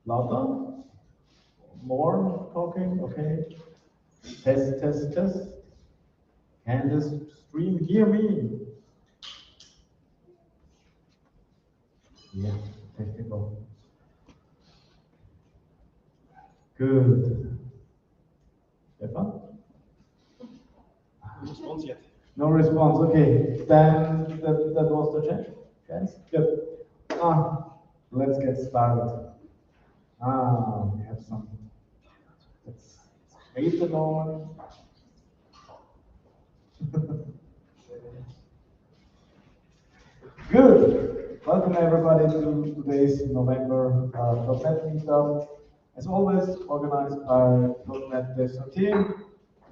Louder? More talking? Okay. Test, test, test. Can this stream hear me? Yeah, technical. Good. Stefan? No response yet. No response, okay. Then that was the chance? Good. Let's get started. We have some. Let's wait a moment. Good. Welcome everybody to today's November .NET meetup. As always, organized by .NET Dev team.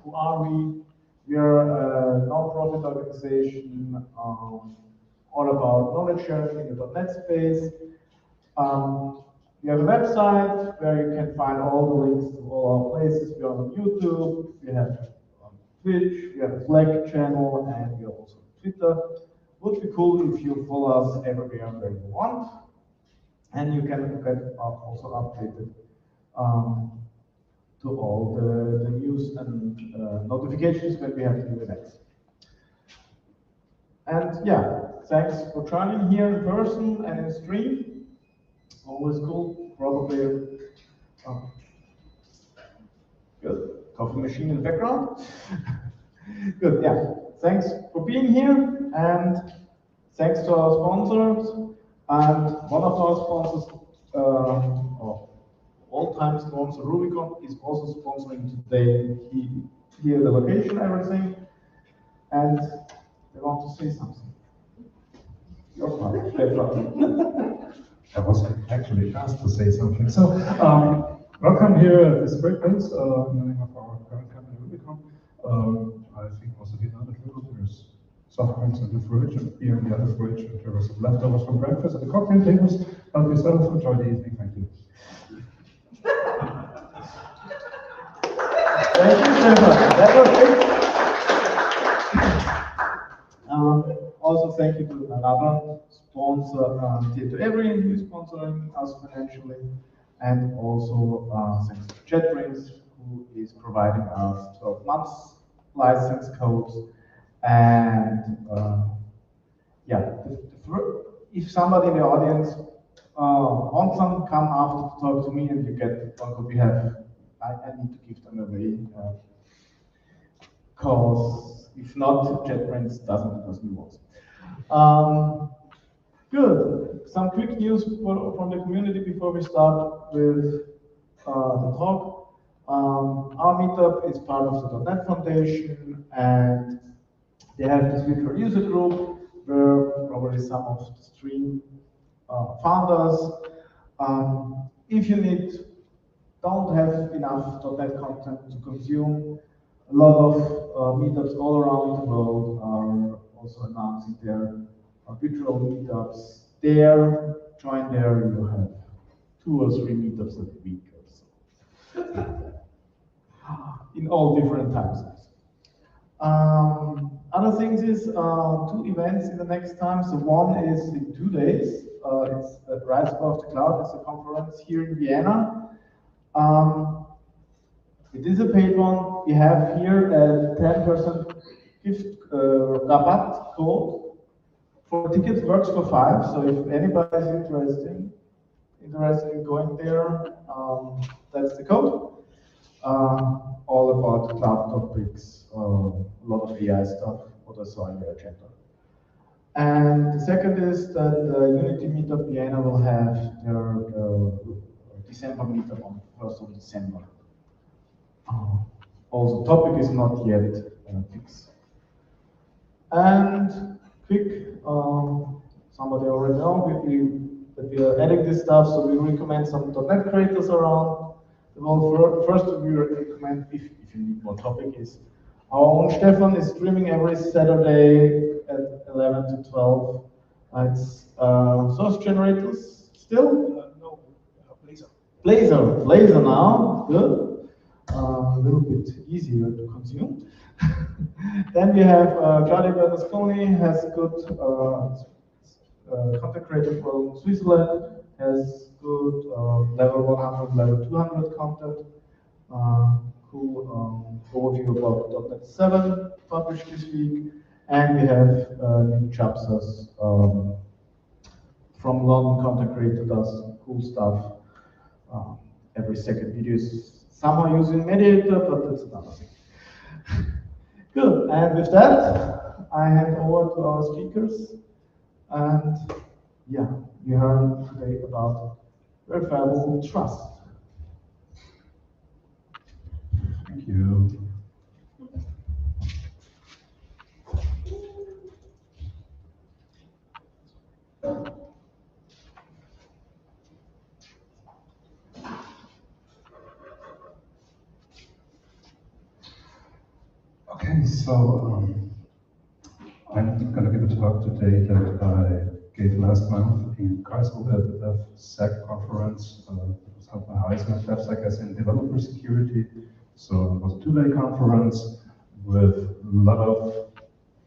Who are we? We are a non-profit organization all about knowledge sharing in the .NET space. We have a website where you can find all the links to all our places. We are on YouTube, we have on Twitch, we have a Slack channel, and we are also on Twitter. Would be cool if you follow us everywhere where you want. And you can get also updated to all the news and notifications when we have new events. And yeah, thanks for joining here in person and in stream. Always cool, probably good. Coffee machine in the background. Good, yeah. Thanks for being here, and thanks to our sponsors. And one of our sponsors, all-time sponsor Rubicon, is also sponsoring today here the location, everything. And they want to say something. Your part, Stefan. I was actually asked to say something. So, welcome here at this breakfast in the name of our current company, Rubicon. I think also the other table, there's soft drinks in the fridge and beer in the other fridge, and there was some leftovers from breakfast at the cocktail tables. Help yourself, enjoy the evening. Thank you. Thank you, Stefan. That was it. Also, thank you to another sponsor, Tieto who is sponsoring us financially, and also thanks to JetBrains, who is providing us 12 months license codes. And yeah, if somebody in the audience wants some, come after to talk to me, and you get one code. I need to give them away, because if not, JetBrains doesn't work. Good. Some quick news from the community before we start with the talk. Our meetup is part of the .NET Foundation, and they have this virtual user group where probably some of the stream founders. If you don't have enough .NET content to consume, a lot of meetups all around the world are also announcing their virtual meetups there. Join there, you have 2 or 3 meetups a week or so. In all different time zones. Other things is 2 events in the next time. So one is in 2 days. It's at Rise Above the Cloud. It's a conference here in Vienna. It is a paid one. We have here a 10% gift rabatt code for tickets. Works for 5. So if anybody is interested in going there, that's the code. All about cloud topics, a lot of AI stuff, what I saw in the agenda. And the second is that the Unity Meetup Vienna will have their December meetup on 1st of December. Also, topic is not yet fixed. And quick, somebody already know that we are adding this stuff, so we recommend some .NET creators around. Well, first we recommend, if you need more topic, is our own Stefan is streaming every Saturday at 11 to 12. It's source generators still? No, Blazor. Blazor now, good. A little bit easier to consume. Then we have Charlie Berlusconi, has good content creator from Switzerland, has good. Level 100, level 200 content. Cool overview about .NET 7 published this week. And we have new chapters from London content creator does cool stuff. Every second video is somehow using Mediator, but that's another thing. Good, and with that, I hand over to our speakers. And yeah, we heard today about verifiable trust. Thank you. Okay, so I'm going to give a talk today that I gave last month in Karlsruhe at the DevSec conference. It was held by Heisman DevSec as in developer security. So it was a two-day conference with a lot of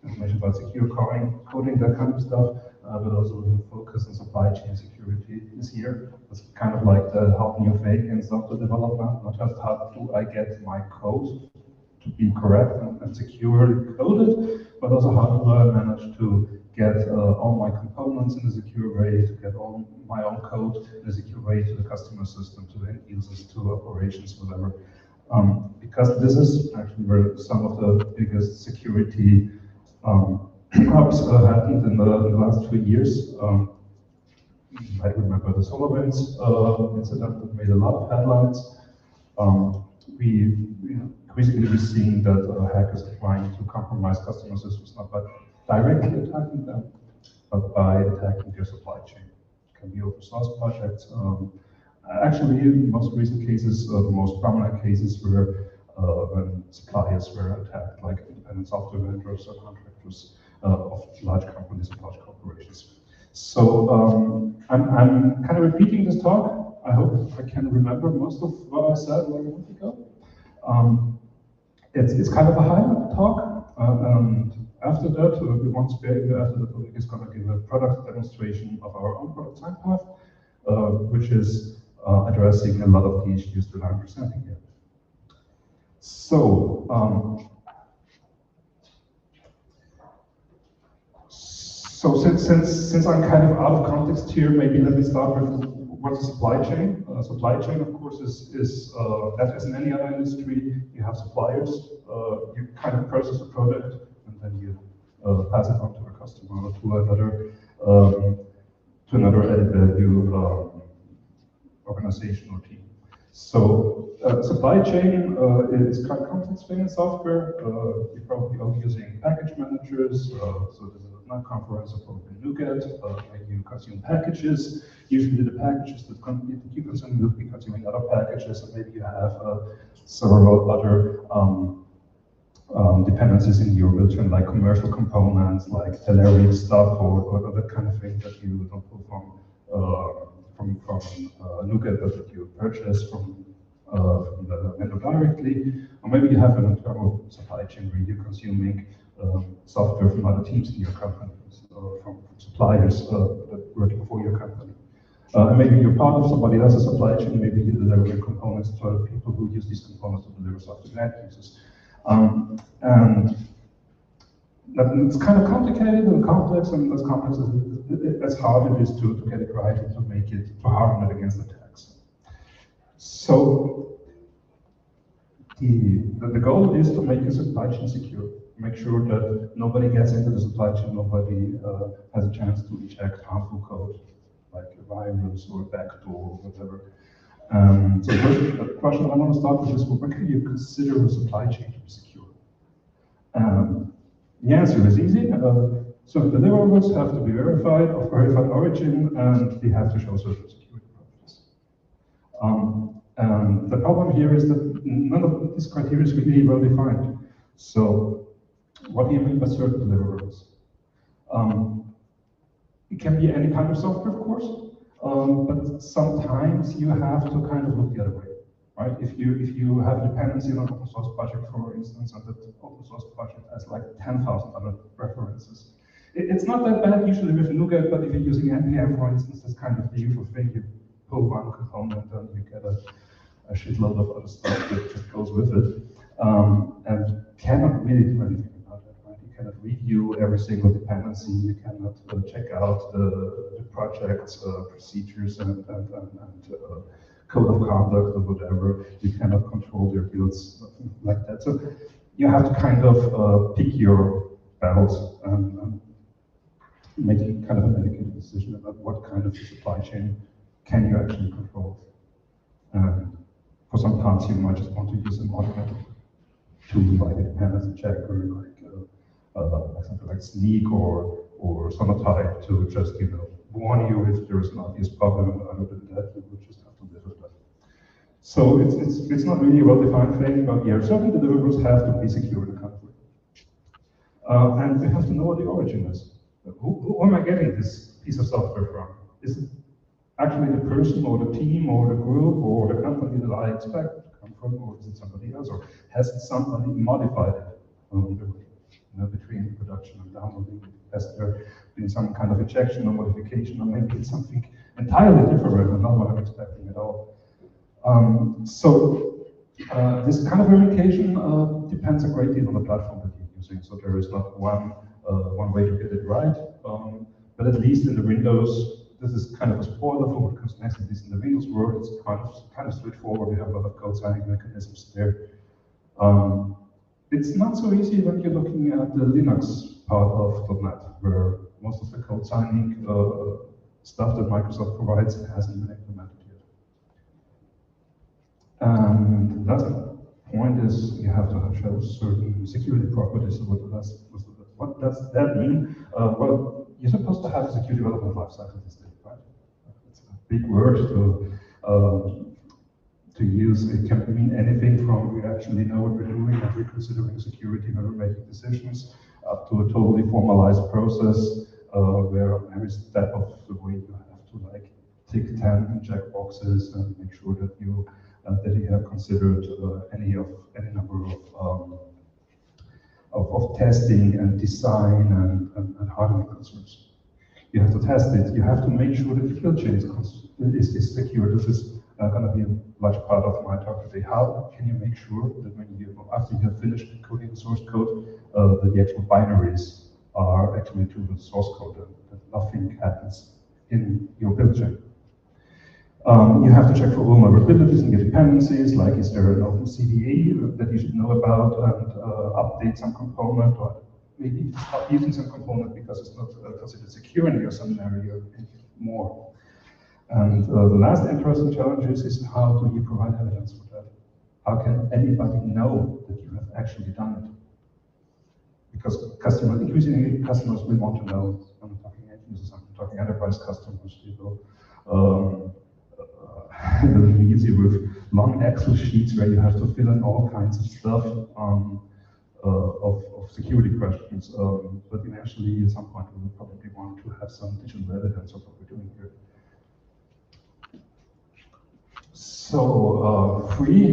information about secure coding, that kind of stuff, but also with a focus on supply chain security this year. It's kind of like the hot new fake in software development, not just how do I get my code to be correct and securely coded, but also how do I manage to get all my components in a secure way, to get all my own code in a secure way to the customer system, to the end users, to operations, whatever. Because this is actually where some of the biggest security ups happened in the last 2 years. You might remember the SolarWinds incident that made a lot of headlines. Increasingly we're seeing that hackers are trying to compromise customer systems, not by directly attacking them, but by attacking their supply chain. It can be open source projects. Actually, in most recent cases, the most prominent cases were when suppliers were attacked, like independent software vendors or contractors of large companies and large corporations. So I'm kind of repeating this talk. I hope I can remember most of what I said like a month ago. It's kind of a high-level talk, and after that, we want to after the talk is going to give a product demonstration of our own product SignPath, which is addressing a lot of the issues that I'm presenting here. So, since I'm kind of out of context here, maybe let me start with what's a supply chain. Supply chain, of course, is as in any other industry, you have suppliers. You kind of process a product and then you pass it on to a customer or to another added value organization or team. So supply chain is quite complex thing in software. You're probably all using package managers. So this is a .NET conference or probably NuGet. You consume packages. Usually the packages that you consume will be consuming other packages, and maybe you have several other dependencies in your return, like commercial components, like salary stuff, or that kind of thing that you don't pull from NuGet, that you purchase from the vendor directly, or maybe you have an internal supply chain where you're consuming software from other teams in your company, from suppliers that are working for your company. And maybe you're part of somebody else's supply chain, maybe you deliver components to other people who use these components to deliver software to end users. And it's kind of complicated and complex, and as complex as hard it is to get it right and to harden it against attacks. So the goal is to make your supply chain secure. Make sure that nobody gets into the supply chain, nobody has a chance to inject harmful code, like a virus or a backdoor or whatever. So the question I want to start with is, what can you consider a supply chain to be secure? The answer is easy. So deliverables have to be verified, of verified origin, and they have to show certain security properties. And the problem here is that none of these criteria is really well defined. So what do you mean by certain deliverables? It can be any kind of software, of course, but sometimes you have to kind of look the other way, right? If you have a dependency on an open source project, for instance, and that open source project has like 10,000 other references, it's not that bad usually with NuGet, but if you're using NPM, for instance, that's kind of the usual thing. You pull one component and you get a shitload of other stuff that just goes with it, and cannot really do anything about that, right? You cannot review every single dependency, you cannot check out the project's procedures and code of conduct or whatever. You cannot control their builds, nothing like that. So you have to kind of pick your battles and make kind of an educated decision about what kind of supply chain can you actually control. For some parts, you might just want to use an automated tool like a dependency checker, like something like Sneak or Sonatype to just warn you if there is an obvious problem. And other than that, you would just have to live with that. So it's not really a well-defined thing, but yeah, certain deliverables have to be secure in the country. And we have to know what the origin is. Who am I getting this piece of software from? Is it actually the person or the team or the group or the company that I expect to come from, or is it somebody else, or has somebody modified it along the way, between production and downloading? Has there been some kind of injection or modification, or maybe it's something entirely different and not what I'm expecting at all? This kind of verification depends a great deal on the platform that you're using. So there is not one way to get it right, but at least in the Windows, this is kind of a spoiler for what comes next. At least in the Windows world, it's kind of straightforward. We have a lot of code signing mechanisms there. It's not so easy when you're looking at the Linux part of .NET, where most of the code signing stuff that Microsoft provides hasn't been implemented yet. And last point is you have to show certain security properties. So what does that mean? Well, you're supposed to have a secure development lifecycle these days, right? It's a big word to use. It can mean anything from we actually know what we're doing and we're considering security when we're making decisions, up to a totally formalized process where every step of the way you have to tick 10 check boxes and make sure that you have considered any number of testing and design and hardening concerns. You have to test it. You have to make sure that the kill chain is secure. This is going to be a large part of my talk today. How can you make sure that after you have finished coding the source code, that the actual binaries are actually to the source code, and that nothing happens in your build chain? You have to check for vulnerabilities and dependencies, like is there an open CVE that you should know about and update some component, or maybe stop using some component because it's not considered secure in your scenario anymore. And the last interesting challenge is how do you provide evidence for that? How can anybody know that you have actually done it? Because increasingly customers will want to know. I'm talking end users, I'm talking enterprise customers, really easy with long Excel sheets where you have to fill in all kinds of stuff of security questions. But eventually, at some point, we will probably want to have some digital evidence of what we're doing here. So three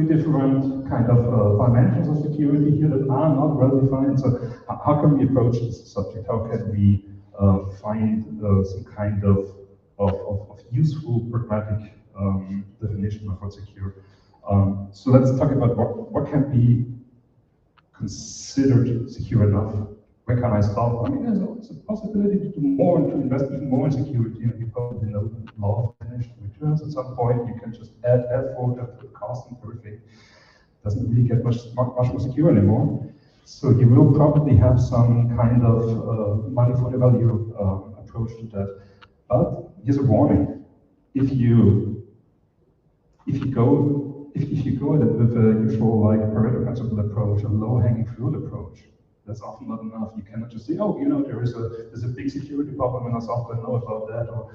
different kind of dimensions of security here that are not well defined. So how can we approach this subject? How can we find some kind of useful, pragmatic definition of what's secure? So let's talk about what can be considered secure enough. Where can I stop? I mean, there's always a possibility to do more and to invest even more in security. And you probably know the law of diminishing returns. At some point, you can just add effort at the cost and everything. Doesn't really get much more secure anymore. So you will probably have some kind of money for the value approach to that. But here's a warning: if you go at it with a usual Pareto principle approach, a low-hanging fruit approach, that's often not enough. You cannot just say, oh, there's a big security problem in our software, know about that, or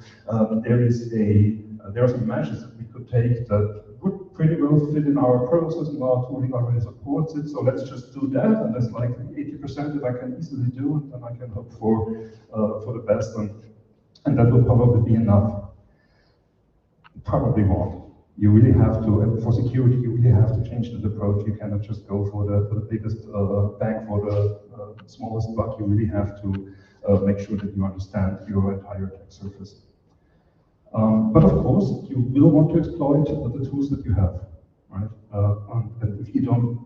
there are some measures that we could take that would pretty well fit in our process, and our tooling already supports it. So let's just do that, and that's like 80% that I can easily do, and then I can hope for the best, and that will probably be enough. Probably won't. You really have to, for security, you really have to change the approach. You cannot just go for the biggest bang for the smallest buck. You really have to make sure that you understand your entire attack surface. But of course, you will want to exploit the tools that you have, right? And if you don't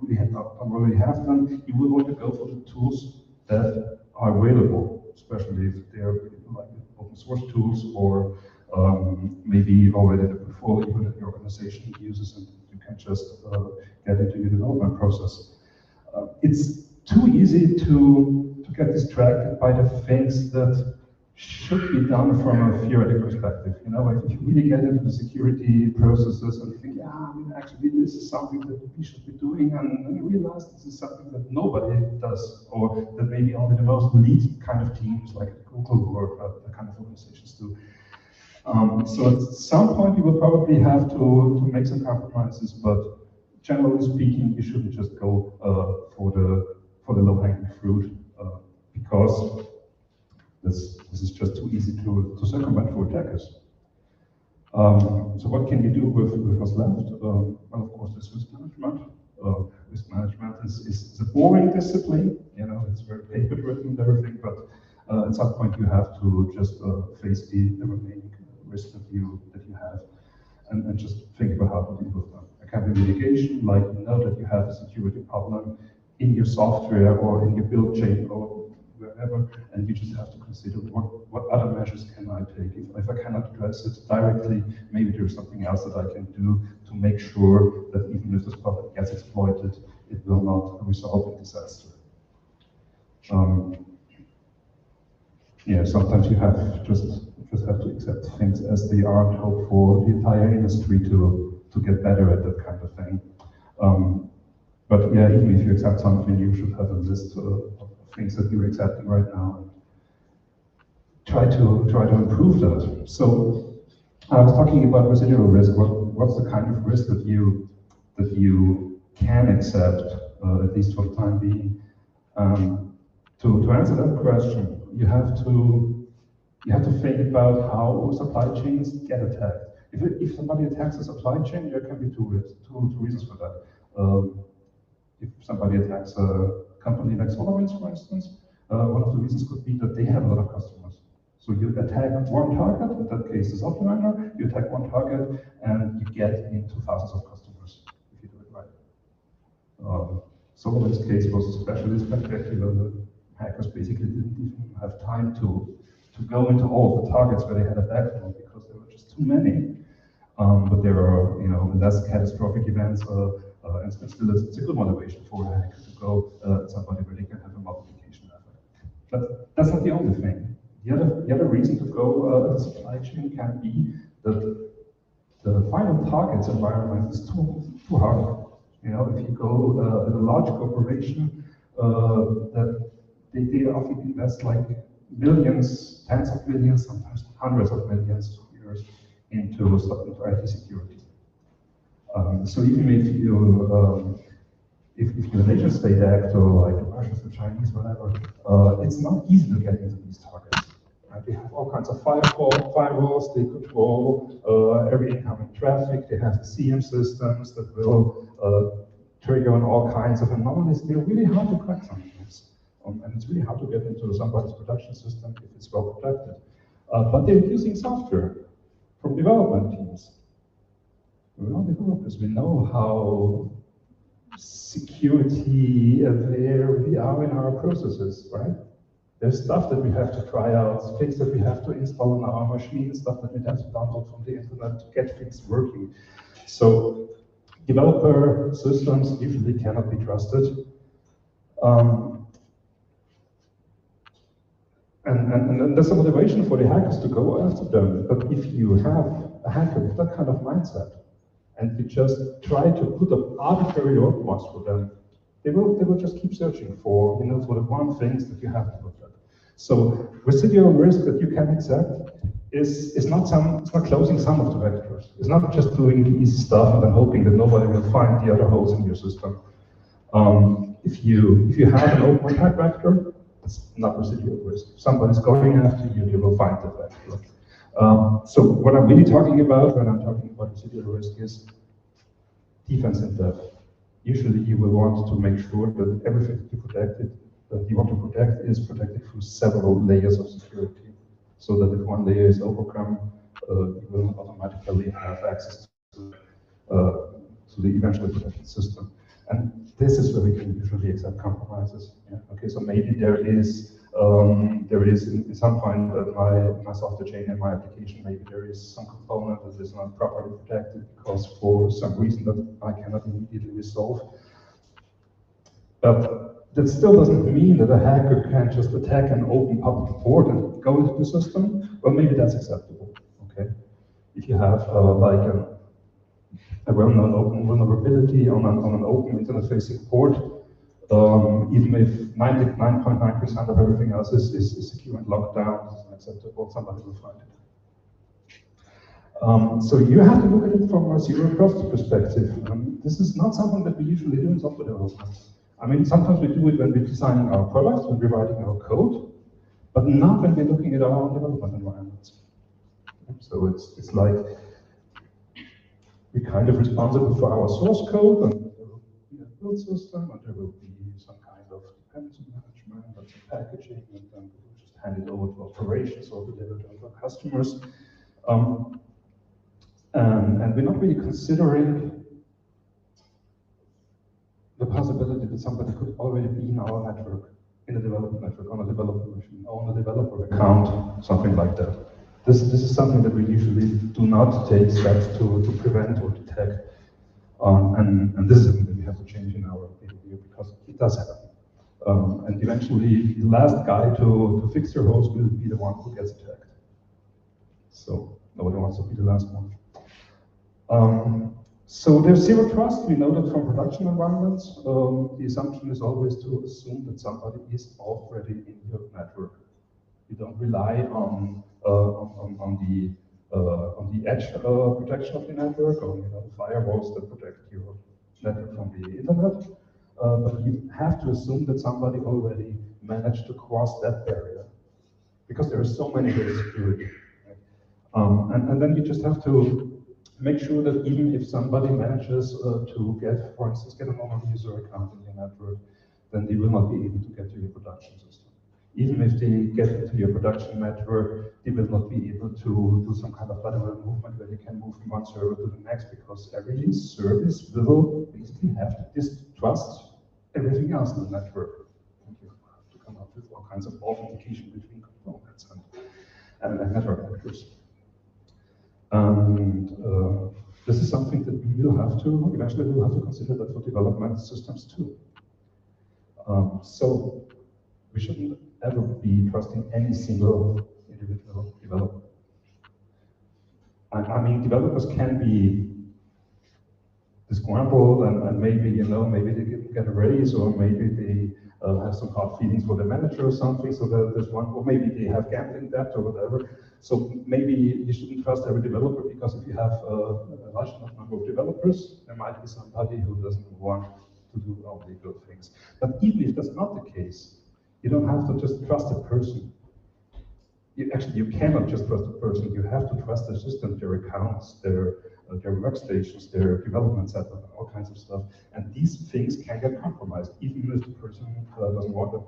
already have them, you will want to go for the tools that are available, especially if they're like open source tools or maybe already the portfolio that your organization uses and you can just get into your development process. It's too easy to get distracted by the things that should be done from a theoretical perspective. You know, if you really get into the security processes and you think, yeah, I mean, actually this is something that we should be doing, and you realize this is something that nobody does, or that maybe only the most elite kind of teams like Google or the kind of organizations do. So at some point you will probably have to make some compromises, but generally speaking, you shouldn't just go for the low-hanging fruit because this is just too easy to circumvent for attackers. So what can you do with what's left? Well, of course, there's risk management. Risk management is a boring discipline. You know, it's very paper-driven and everything, but at some point you have to just face the remaining risk that you have, and just think about how to deal with them. It can be mitigation, like you know that you have a security problem in your software or in your build chain or wherever, and you just have to consider what other measures can I take. If I cannot address it directly, maybe there's something else that I can do to make sure that even if this problem gets exploited, it will not result in disaster. Yeah, sometimes you just have to accept things as they are and hope for the entire industry to get better at that kind of thing. But yeah, even if you accept something, you should have a list of things that you're accepting right now and try to improve that. So I was talking about residual risk. What's the kind of risk that you can accept, at least for the time being? To answer that question, you have to think about how supply chains get attacked. If somebody attacks a supply chain, there can be two reasons for that. If somebody attacks a company like SolarWinds, for instance, one of the reasons could be that they have a lot of customers. So you attack one target, in that case the software vendor, you attack one target and you get into thousands of customers if you do it right. SolarWinds' case was especially spectacular. The hackers basically didn't even have time to go into all of the targets where they had attacked them because there were just too many. But there are, you know, less catastrophic events, and still it's a good motivation for a hacker to go at somebody where they can have a multiplication effect. But that's not the only thing. The other reason to go at the supply chain can be that the final target's environment is too hard. You know, if you go at a large corporation, that they often invest like millions, tens of millions, sometimes hundreds of millions of years into IT security. So even if you're a nation state actor like the Russians, the Chinese, whatever, it's not easy to get into these targets. Right? They have all kinds of firewalls, they control every incoming traffic, they have the CM systems that will trigger on all kinds of anomalies. They're really hard to crack sometimes. And it's really hard to get into somebody's production system if it's well protected. But they're using software from development teams. We're all developers. We know how security aware we are in our processes, right? There's stuff that we have to try out, things that we have to install on our machine, stuff that we have to download from the internet to get things working. So developer systems usually cannot be trusted. And that's a motivation for the hackers to go after them. But if you have a hacker with that kind of mindset, and you just try to put up arbitrary roadblocks for them, they will just keep searching for, you know, for the one things that you have to look at. So residual risk that you can accept is not closing some of the vectors. It's not just doing the easy stuff and then hoping that nobody will find the other holes in your system. If you have an open attack vector, it's not residual risk. If somebody's going after you, they will find that vector. So what I'm really talking about when I'm talking about residual risk is defense in depth. Usually you will want to make sure that everything that you want to protect is protected through several layers of security. So that if one layer is overcome, you will automatically have access to the eventually protected system. And this is where we can usually accept compromises. Yeah? Okay, so maybe there is in some point my software chain in my application, maybe there is some component that is not properly protected because for some reason that I cannot immediately resolve. But that still doesn't mean that a hacker can just attack an open public port and go into the system. Well, maybe that's acceptable. Okay, if you have like a well-known open vulnerability on an open internet-facing port, even if 99.9% of everything else is secure and locked down, it's unacceptable, somebody will find it. So you have to look at it from a zero trust perspective. This is not something that we usually do in software development. I mean, sometimes we do it when we're designing our products, when we're writing our code, but not when we're looking at our own development environments. So it's like we're kind of responsible for our source code, and there will be a build system, and there will be some kind of dependency management and some packaging, and then we'll just hand it over to operations or deliver it to our customers. And we're not really considering the possibility that somebody could already be in our network, in a development network, on a developer machine, on a developer account, something like that. This is something that we usually do not take steps to prevent or detect. And this is something that we have to change in our behavior because it does happen. And eventually, the last guy to fix your host will be the one who gets attacked. So nobody wants to be the last one. So there's zero trust. We know that from production environments. The assumption is always to assume that somebody is already in your network. You don't rely on the edge protection of the network, or firewalls that protect your network from the internet. But you have to assume that somebody already managed to cross that barrier, because there are so many ways to security. Right? And then you just have to make sure that even if somebody manages to get, for instance, get a normal user account in your network, then they will not be able to get to your production system. Even if they get into your production network, they will not be able to do some kind of lateral movement where they can move from one server to the next, because every service will basically have to distrust everything else in the network. And you have to come up with all kinds of authentication between components and network actors. And this is something that we will have to, eventually we'll have to consider that for development systems too. So we shouldn't ever be trusting any single individual developer. I mean, developers can be disgruntled and maybe, maybe they get a raise, or maybe they have some hard feelings for the manager or something, so that there's one, or maybe they have gambling debt or whatever. So maybe you shouldn't trust every developer, because if you have a large enough number of developers, there might be somebody who doesn't want to do only good things. But even if that's not the case, you don't have to just trust a person. You cannot just trust a person. You have to trust their systems, their accounts, their workstations, their development setup, all kinds of stuff. And these things can get compromised, even if the person doesn't want it,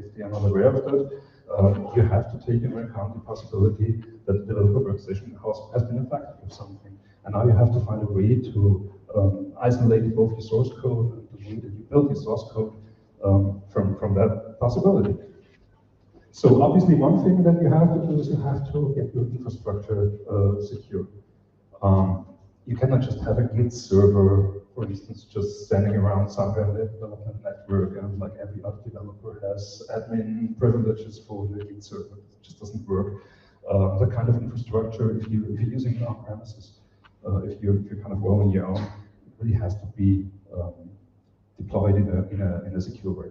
if they are not aware of that. You have to take into account the possibility that the developer workstation has been affected with something. And now you have to find a way to isolate both your source code and the way that you build your source code from that possibility. So obviously, one thing that you have to do is you have to get your infrastructure secure. You cannot just have a Git server, for instance, just standing around somewhere in the development network, and like every other developer has admin privileges for the Git server. It just doesn't work. That kind of infrastructure, if you're using it on premises, if you're kind of rolling your own, it really has to be deployed in a secure way,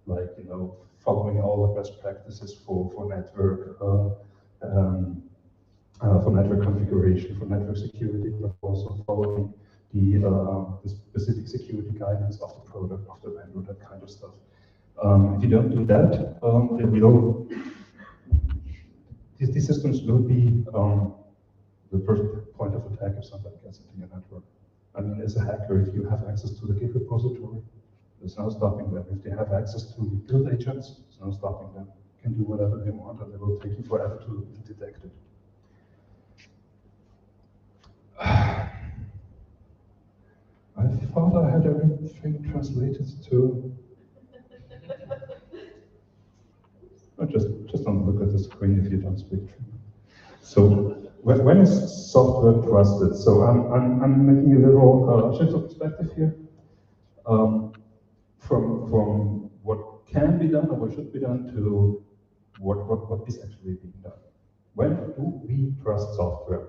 like following all the best practices for network configuration, for network security, but also following the specific security guidance of the product, of the vendor, that kind of stuff. If you don't do that, these systems will be the first point of attack if somebody gets into your network. I mean, as a hacker, if you have access to the Git repository, there's no stopping them. If they have access to build agents, there's no stopping them. They can do whatever they want, and they will take you forever to detect it. I thought I had everything translated to. Just don't look at the screen if you don't speak German. So when is software trusted? So I'm making a little shift of perspective here. From what can be done or what should be done to what is actually being done. When do we trust software?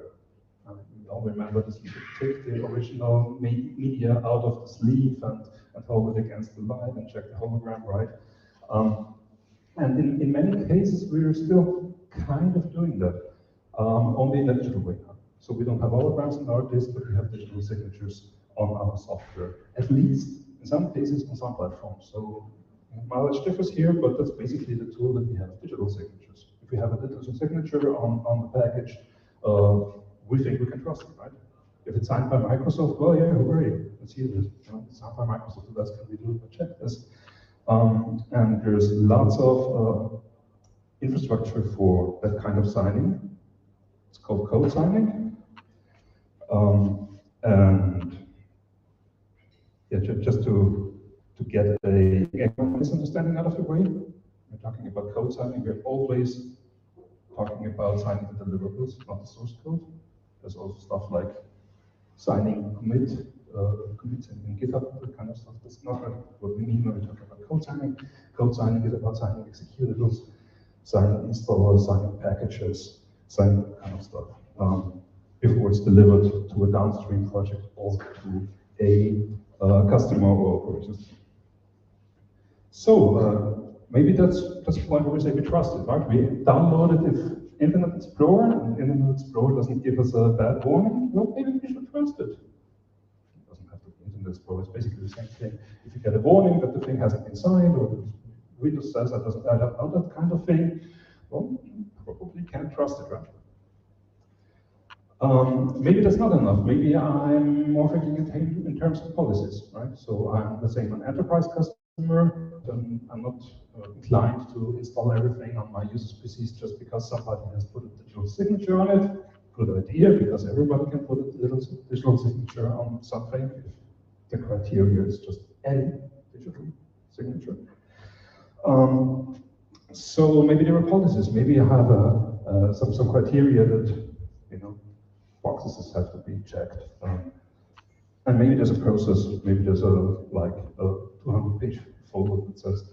We all remember this, you should take the original media out of the sleeve and hold it against the light and check the hologram, right? And in many cases, we're still kind of doing that, only in a digital way now. So we don't have holograms in our disk, but we have digital signatures on our software, at least in some cases on some platforms. So mileage differs here, but that's basically the tool that we have, digital signatures. If we have a digital signature on the package, we think we can trust it, right? If it's signed by Microsoft, well, yeah, hooray, let's use it. You know, it's signed by Microsoft, so that's can we do, but check this. And there's lots of infrastructure for that kind of signing. It's called code signing. And yeah, just to get a misunderstanding out of the way, we're talking about code signing. We're always talking about signing the deliverables, not the source code. There's also stuff like signing commits in GitHub, that kind of stuff. That's not really what we mean when we talk about code signing. Code signing is about signing executables, signing installers, signing packages, signing that kind of stuff. Before it's delivered to a downstream project or to a customer or operating system. So maybe that's the point where we say we trust it, right? We download it if Internet Explorer, and Internet Explorer doesn't give us a bad warning, well, maybe we should trust it. It doesn't have to be Internet Explorer, it's basically the same thing. If you get a warning that the thing hasn't been signed, or Windows says that doesn't add up, that kind of thing, well, you probably can't trust it, right? Maybe that's not enough. Maybe I'm more thinking in terms of policies, right? So I'm, let's say, I'm an enterprise customer, then I'm not inclined to install everything on my users' PCs just because somebody has put a digital signature on it. Good idea, because everybody can put a digital signature on something if the criteria is just a digital signature. So maybe there are policies. Maybe I have some criteria that, you know, boxes have to be checked. And maybe there's a process, maybe there's a 200-page folder that says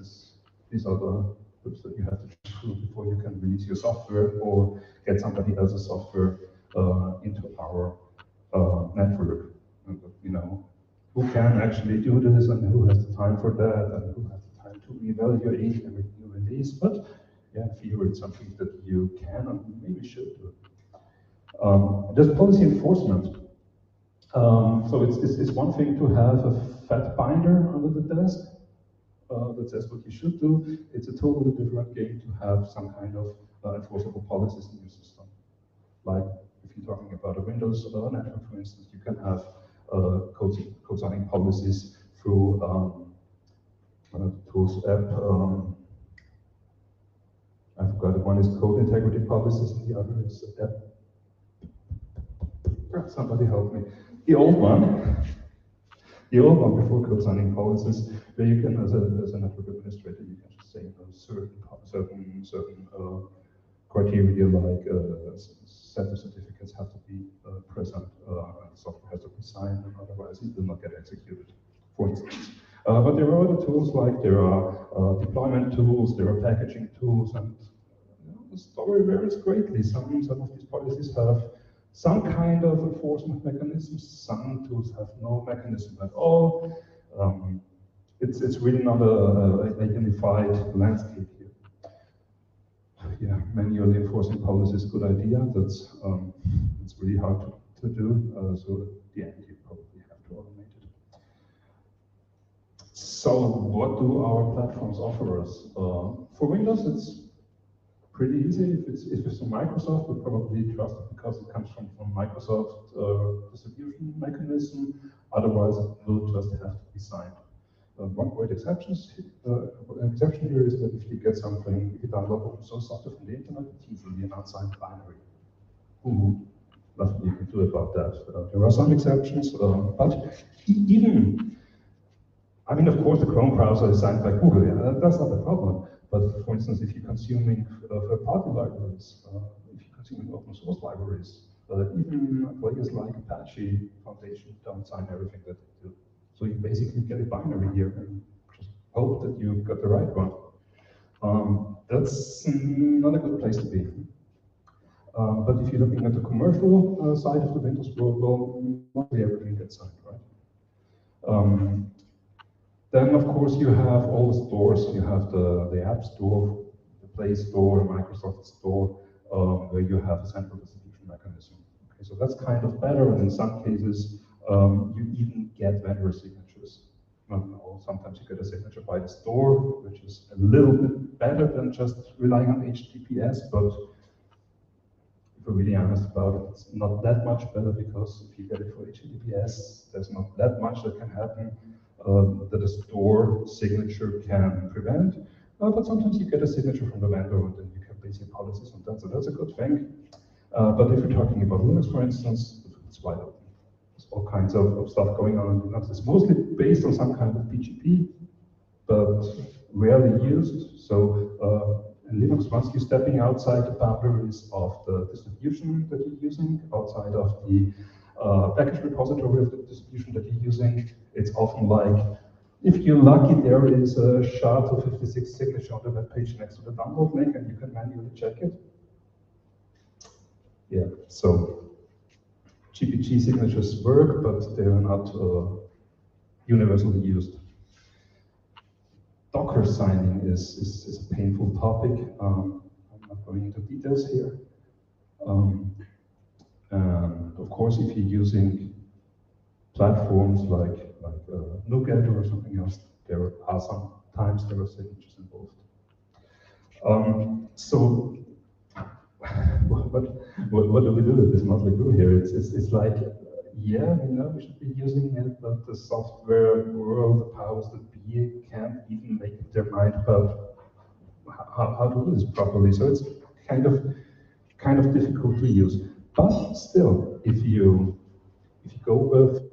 these are the hoops that you have to check through before you can release your software or get somebody else's software into our network. And, you know, who can actually do this and who has the time for that and who has the time to evaluate every new release. But yeah, in theory, it's something that you can and maybe should do. There's policy enforcement. So it's one thing to have a fat binder under the desk that says what you should do. It's a totally different game to have some kind of enforceable policies in your system. Like if you're talking about a Windows network, for instance, you can have code signing policies through tools app. I forgot, one is code integrity policies and the other is app. Somebody help me. The old one before code signing policies, where you can, as a network administrator, you can just say certain criteria like set of certificates have to be present, and the software has to be signed, and otherwise it will not get executed, for instance. But there are other tools, like there are deployment tools, there are packaging tools, and you know, the story varies greatly. Some of these policies have some kind of enforcement mechanisms. Some tools have no mechanism at all. It's really not a unified landscape here. Yeah, manually enforcing policy is a good idea. That's it's really hard to do. So at the end, you probably have to automate it. So what do our platforms offer us? For Windows, it's pretty easy. If it's from Microsoft, we'll probably trust it because it comes from Microsoft distribution mechanism. Otherwise, it will just have to be signed. One great exception here is that if you get something, if you download open source software from the internet, it's usually an unsigned binary. nothing you can do about that. There are some exceptions, but even, I mean, of course, the Chrome browser is signed by Google, yeah, that's not a problem. But for instance, if you're consuming third-party libraries, if you're consuming open source libraries, even players like Apache Foundation don't sign everything that they do. So you basically get a binary here and just hope that you got the right one. That's not a good place to be. But if you're looking at the commercial side of the Windows world, well, mostly everything gets signed, right? Then, of course, you have all the stores. You have the App Store, the Play Store, Microsoft Store, where you have a central distribution mechanism. Okay, so that's kind of better, and in some cases, you even get vendor signatures. Well, sometimes you get a signature by the store, which is a little bit better than just relying on HTTPS, but if we're really honest about it, it's not that much better, because if you get it for HTTPS, there's not that much that can happen that a store signature can prevent. But sometimes you get a signature from the vendor, and then you can base your policies on that, so that's a good thing. But if you're talking about Linux, for instance, it's wide open. There's all kinds of stuff going on in Linux. It's mostly based on some kind of PGP, but rarely used. So in Linux, once you're stepping outside the boundaries of the distribution that you're using, outside of the package repository of the distribution that you're using, it's often like, if you're lucky, there is a SHA-256 signature on the web page next to the download link, and you can manually check it. Yeah, so GPG signatures work, but they are not universally used. Docker signing is a painful topic. I'm not going into details here. And of course, if you're using platforms like NuGet or something else, there are sometimes signatures involved. So what do we do with this motley crew here? It's like, yeah, we know we should be using it, but the software world, the powers that be, can't even make up their mind about how to do this properly. So it's kind of difficult to use. But still, if you go with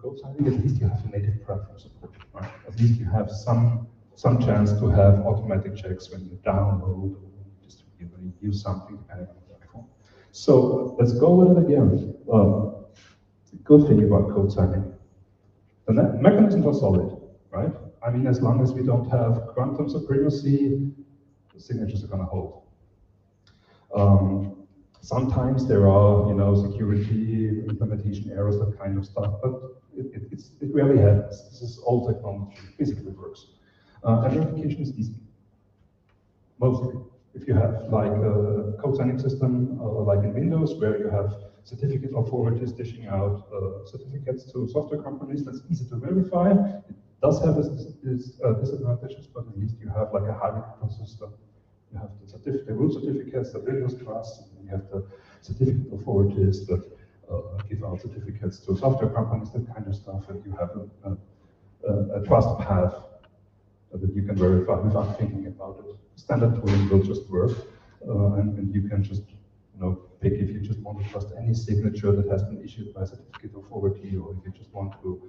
code signing, at least you have a native platform support. Right? At least you have some chance to have automatic checks when you download or distribute, when you use something depending on the platform. So let's go with it again. The good thing about code signing, the mechanisms are solid, right? I mean, as long as we don't have quantum supremacy, the signatures are going to hold. Sometimes there are, security, implementation errors, that kind of stuff, but it rarely happens. This is old technology, basically works. And verification is easy, mostly. If you have like a code signing system, like in Windows, where you have certificate authorities dishing out certificates to software companies, that's easy to verify. It does have its disadvantages, but at least you have like a hierarchical system. You have the root certificates that Windows trusts, and you have the certificate authorities that give out certificates to software companies, that kind of stuff, and you have a trust path that you can verify without thinking about it. Standard tooling will just work, and you can just pick if you just want to trust any signature that has been issued by a certificate authority, or if you just want to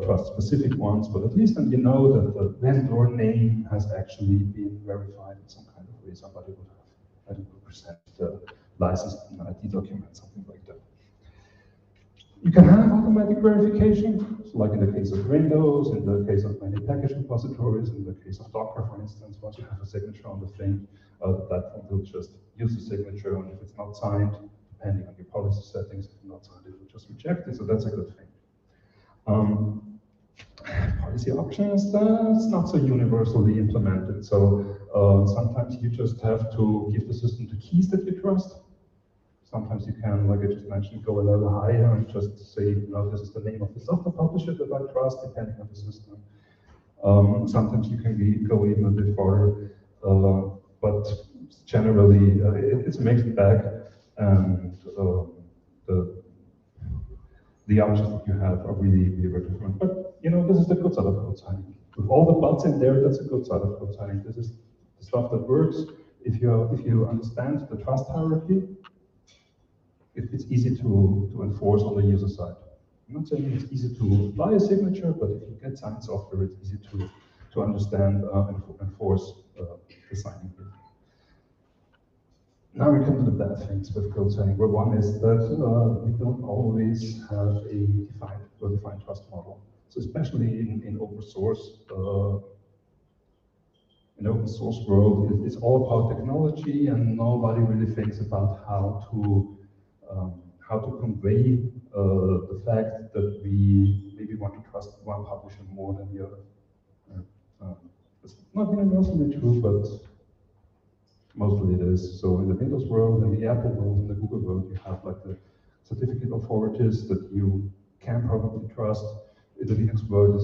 trust specific ones, but at least then you know that the vendor name has actually been verified in some kind of way. Somebody would have, I don't know, present the license in an ID document, something like that. You can have automatic verification, so like in the case of Windows, in the case of many package repositories, in the case of Docker, for instance. Once you have a signature on the thing, the platform will just use the signature, and if it's not signed, depending on your policy settings, if it's not signed, it will just reject it, so that's a good thing. Policy options, that's not so universally implemented, so sometimes you just have to give the system the keys that you trust. Sometimes you can, like I just mentioned, go a level higher and just say, this is the name of the software publisher that I trust, depending on the system. Sometimes you can go even a bit farther, but generally it's a mixed bag, and the options that you have are really, really very different. But this is the good side of code signing. With all the buts in there, that's a good side of code signing. This is the stuff that works. If you understand the trust hierarchy, it's easy to enforce on the user side. I'm not saying it's easy to apply a signature, but if you get signed software, it's easy to understand and enforce the signing here. Now we come to the bad things with code signing. Well, one is that we don't always have a well-defined trust model. So especially in open source, in the open source world, it's all about technology, and nobody really thinks about how to convey the fact that we maybe want to trust one publisher more than the other. It's not universally true, but mostly it is. So in the Windows world, in the Apple world, in the Google world, you have like the certificate authorities that you can probably trust. In the Linux world,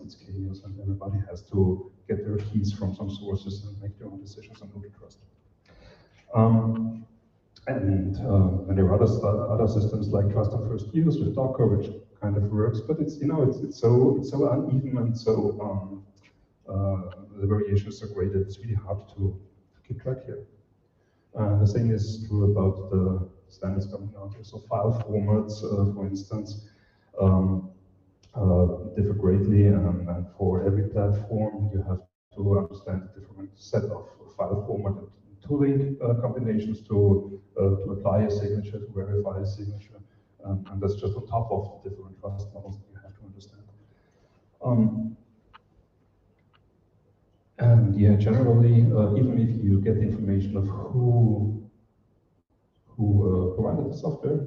it's chaos, and everybody has to get their keys from some sources and make their own decisions on who to trust. And there are other systems like trust on first use with Docker, which kind of works, but it's so uneven, and so the variations are great that it's really hard to keep track here. The same is true about the standards coming out here. So file formats, for instance, differ greatly, and for every platform you have to understand a different set of file format and tooling combinations to apply a signature, to verify a signature, and that's just on top of the different trust models that you have to understand. And yeah, generally, even if you get the information of who provided the software,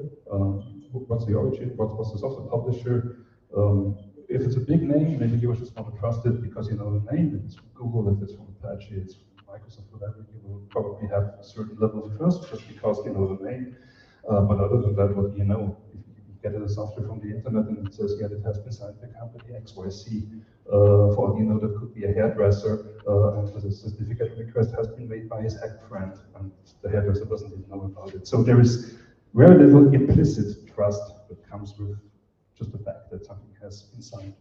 what's the origin, what's the software publisher, if it's a big name, maybe you just want to trust it because you know the name. If it's from Google, if it's from Apache, it's from Microsoft, whatever, you will probably have a certain level of trust just because you know the name. But other than that, what do you know? If you get the software from the internet and it says, yeah, it has been signed by company XYZ, for all you know, that could be a hairdresser, and the certificate request has been made by his hacked friend, and the hairdresser doesn't even know about it. So there is very little implicit trust that comes with just the fact that something has been signed.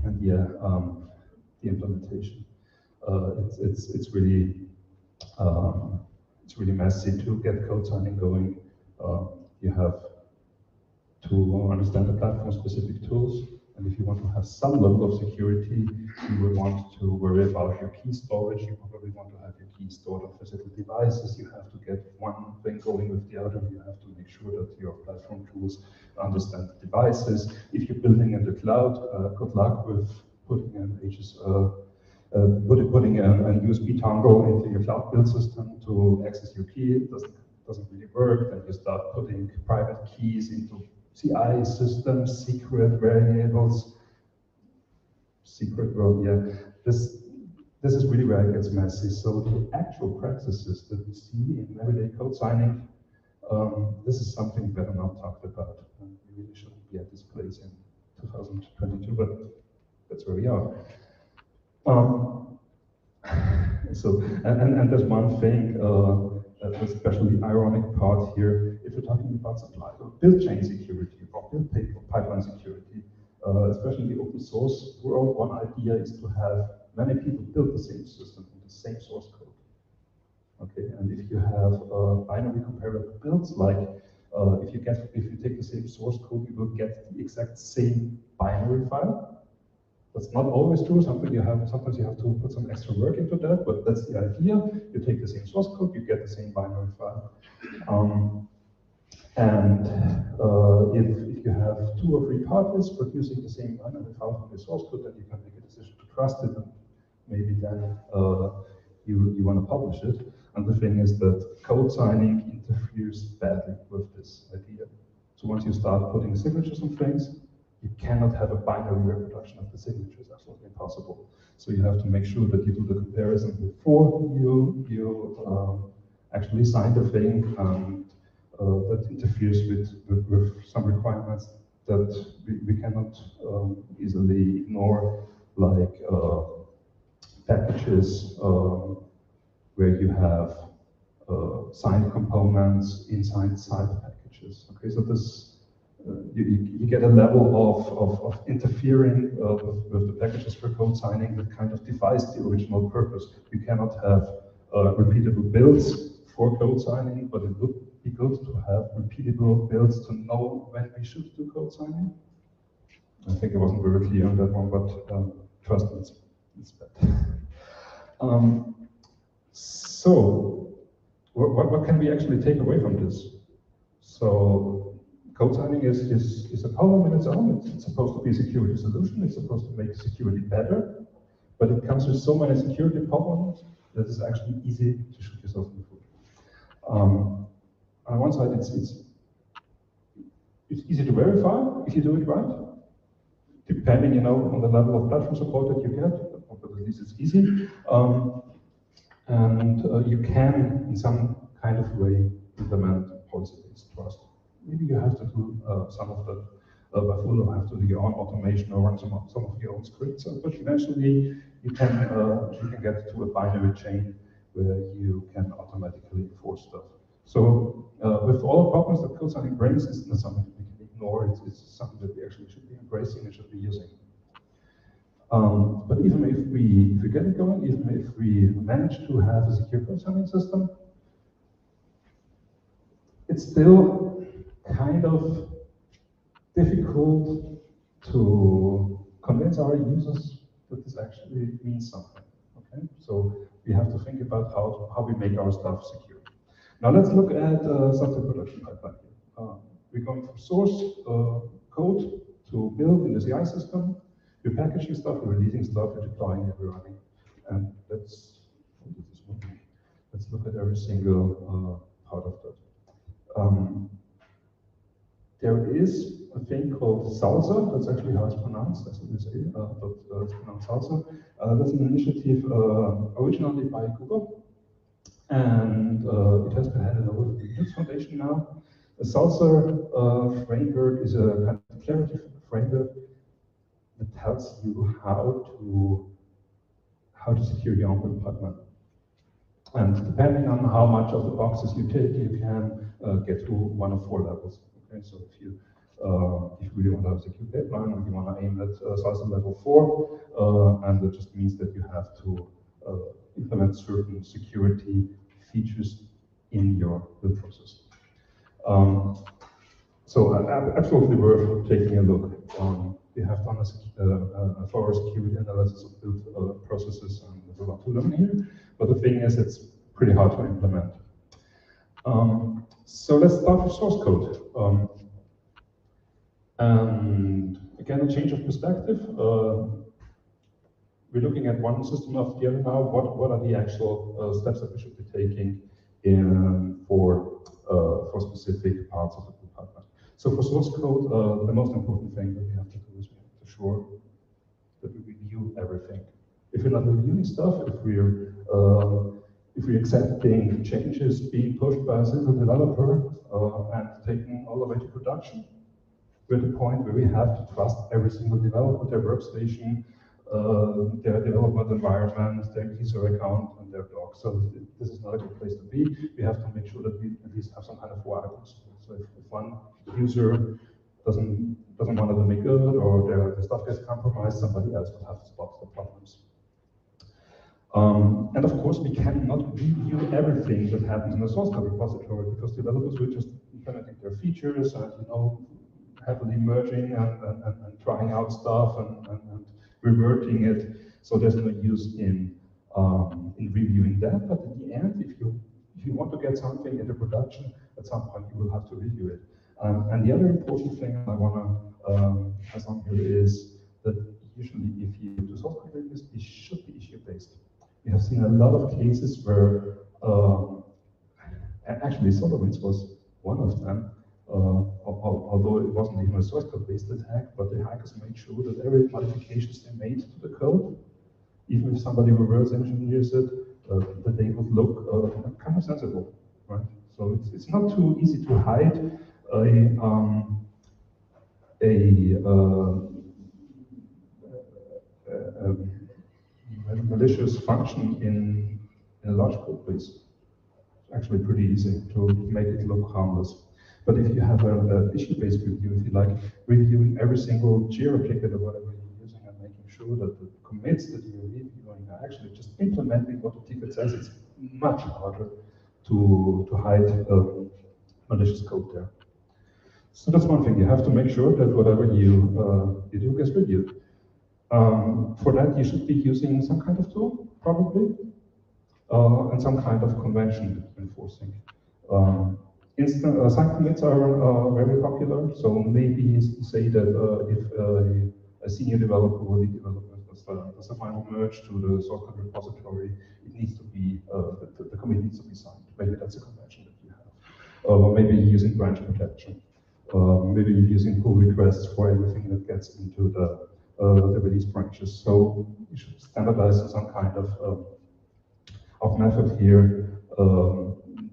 And yeah, the implementation. It's really messy to get code signing going. You have to understand the platform-specific tools, and if you want to have some level of security, you will want to worry about your key storage. You probably want to have your key stored on physical devices. You have to get one thing going with the other. You have to make sure that your platform tools understand the devices. If you're building in the cloud, good luck with putting putting a USB dongle into your cloud build system to access your key. It doesn't really work. Then you start putting private keys into CI systems, secret variables, secret world. Yeah, this is really where it gets messy. So the actual practices that we see in everyday code signing, this is something better not talked about. We really shouldn't be at this place in 2022, but that's where we are. So, and there's one thing, especially ironic part here, if you're talking about supply or build chain security or build pipeline security, especially in the open source world, one idea is to have many people build the same system in the same source code. Okay, and if you have binary comparable builds, like if you take the same source code, you will get the exact same binary file. That's not always true. Sometimes you have to put some extra work into that, but that's the idea. You take the same source code, you get the same binary file. If you have 2 or 3 parties producing the same binary file from the source code, then you can make a decision to trust it, and maybe then you want to publish it. And the thing is that code signing interferes badly with this idea. So once you start putting signatures on things, you cannot have a binary reproduction of the signature. It's absolutely impossible. So you have to make sure that you do the comparison before you actually sign the thing, and that interferes with some requirements that we cannot easily ignore, like packages where you have signed components inside side packages. Okay, so this you get a level of interfering with the packages for code signing that kind of defies the original purpose. You cannot have repeatable builds for code signing, but it would be good to have repeatable builds to know when we should do code signing. I think I wasn't very clear on that one, but trust me, it's bad. So, what can we actually take away from this? So, code signing is a problem in its own. It's supposed to be a security solution. It's supposed to make security better, but it comes with so many security problems that it's actually easy to shoot yourself in the foot. On one side, it's easy to verify if you do it right, depending, on the level of platform support that you get, but at least it's easy. And you can, in some kind of way, implement policy-based trust. Maybe you have to do some of that by full, or have to do your own automation or run some of your own scripts. But eventually, you can get to a binary chain where you can automatically enforce stuff. So with all the problems that code signing brings, it's not something we can ignore. It's something that we actually should be embracing and should be using. But even if we get it going, even if we manage to have a secure code signing system, it's still kind of difficult to convince our users that this actually means something. Okay, so we have to think about how we make our stuff secure. Now let's look at software production pipeline. We're going from source code to build in the CI system. You're packaging stuff, you're releasing stuff, you're deploying, you're running. And let's look at every single part of that. There is a thing called SLSA. That's actually how it's pronounced. That's what we say, but it's pronounced SLSA. That's an initiative originally by Google, and it has been handed over to the Linux Foundation now. The SLSA framework is a kind of declarative framework that tells you how to secure your own pipeline. And depending on how much of the boxes you take, you can get to one of 4 levels. Okay, so if you really want to have a secure pipeline, or you want to aim at SLSA level 4, and that just means that you have to implement certain security features in your build process. So absolutely worth taking a look. We have done a thorough security analysis of build processes, and there's a lot to learn here. But the thing is, it's pretty hard to implement. So let's start with source code. And again, a change of perspective. We're looking at one system after the other now. What are the actual steps that we should be taking for specific parts of the pipeline? So for source code, the most important thing that we have to do is we have to ensure that we review everything. If we're not reviewing stuff, if we're accepting changes being pushed by a single developer and taken all the way to production, we're at the point where we have to trust every single developer, their workstation, their development environment, their user account, and their blog. So this is not a good place to be. We have to make sure that we at least have some kind of reliability. So if one user doesn't want it to make good, or their stuff gets compromised, somebody else will have to spot the problems. And of course, we cannot review everything that happens in the source code repository, because developers will just implementing their features and happily merging and trying out stuff and reverting it. So there's no use in reviewing that. But in the end, if you want to get something into production, at some point you will have to review it. And the other important thing I want to pass on here is that usually, if you do source code reviews, it should be issue-based. We have seen a lot of cases where, actually SolarWinds was one of them, although it wasn't even a source code-based attack, but the hackers made sure that every modifications they made to the code, even if somebody reverse engineers it, that they would look kind of sensible, right? So it's not too easy to hide a malicious function in a large code base. It's actually pretty easy to make it look harmless. But if you have an issue-based review, if you like reviewing every single Jira ticket or whatever you're using and making sure that the commits that you're reviewing are actually just implementing what the ticket says, it's much harder to hide malicious code there. So that's one thing. You have to make sure that whatever you do gets reviewed. For that, you should be using some kind of tool, probably, and some kind of convention enforcing. Signed commits are very popular, so maybe you say that if a senior developer or lead developer does a final merge to the source code repository, it needs to be, the commit needs to be signed. Maybe that's a convention that you have. Maybe using branch protection. Maybe using pull requests for everything that gets into the release branches. So you should standardize some kind of method here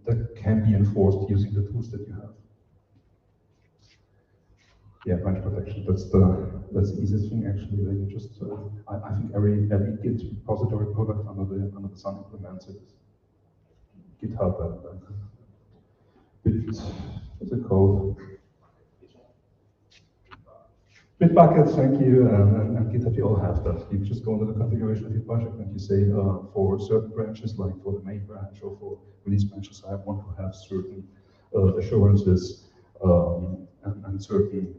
that can be enforced using the tools that you have. Yeah, branch protection. That's the easiest thing actually. That you just I think every Git repository product under the sun implements it. GitHub and what's it called? Bitbucket, thank you, and GitHub, you all have that. You just go into the configuration of your project and you say for certain branches, like for the main branch or for release branches, I want to have certain assurances and certain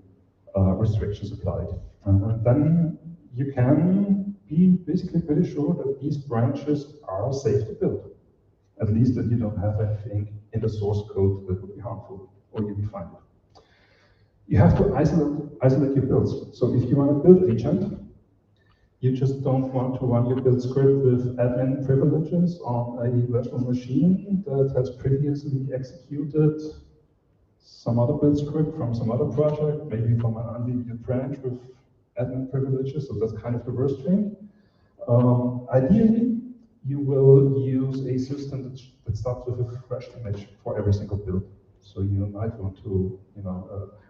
restrictions applied. And then you can be basically pretty sure that these branches are safe to build. At least that you don't have anything in the source code that would be harmful, or you would find it. You have to isolate your builds. So if you want to build agent, you just don't want to run your build script with admin privileges on a virtual machine that has previously executed some other build script from some other project, maybe from an unlimited branch with admin privileges. So that's kind of the worst thing. Ideally, you will use a system that starts with a fresh image for every single build. So you might want to,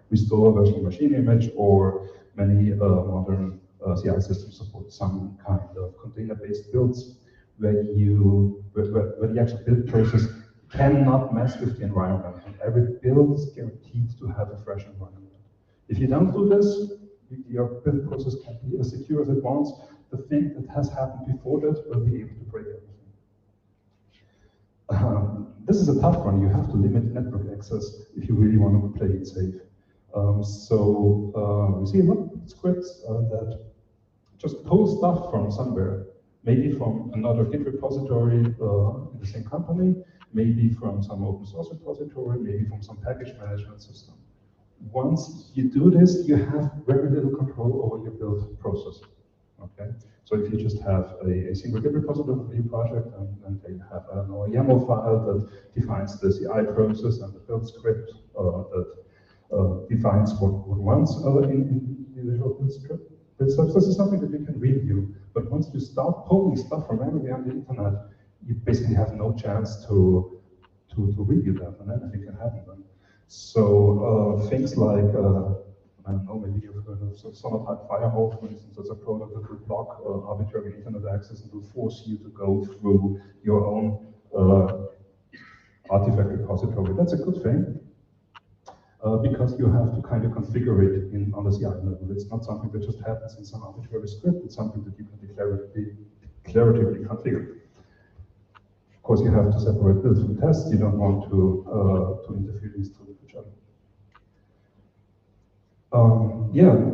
restore a virtual machine image, or many modern CI systems support some kind of container-based builds where the actual build process cannot mess with the environment, and every build is guaranteed to have a fresh environment. If you don't do this, your build process can be as secure as it wants. The thing that has happened before that will be able to break everything. This is a tough one. You have to limit network access if you really want to play it safe. We see a lot of scripts that just pull stuff from somewhere, maybe from another Git repository in the same company, maybe from some open source repository, maybe from some package management system. Once you do this, you have very little control over your build process. Okay, so if you just have a single Git repository for your project, and you have a YAML file that defines the CI process and the build script that defines what runs in the individual build script. This is something that you can review, but once you start pulling stuff from everywhere on the internet, you basically have no chance to review that, and anything can happen then. So things like, I don't know, maybe you've heard of Sonatype Firewall, for instance, as a product that will block arbitrary internet access and will force you to go through your own artifact repository. That's a good thing, because you have to kind of configure it on the CI level. It's not something that just happens in some arbitrary script, it's something that you can declaratively configure. Of course, you have to separate builds from tests. You don't want to interfere these two with each other.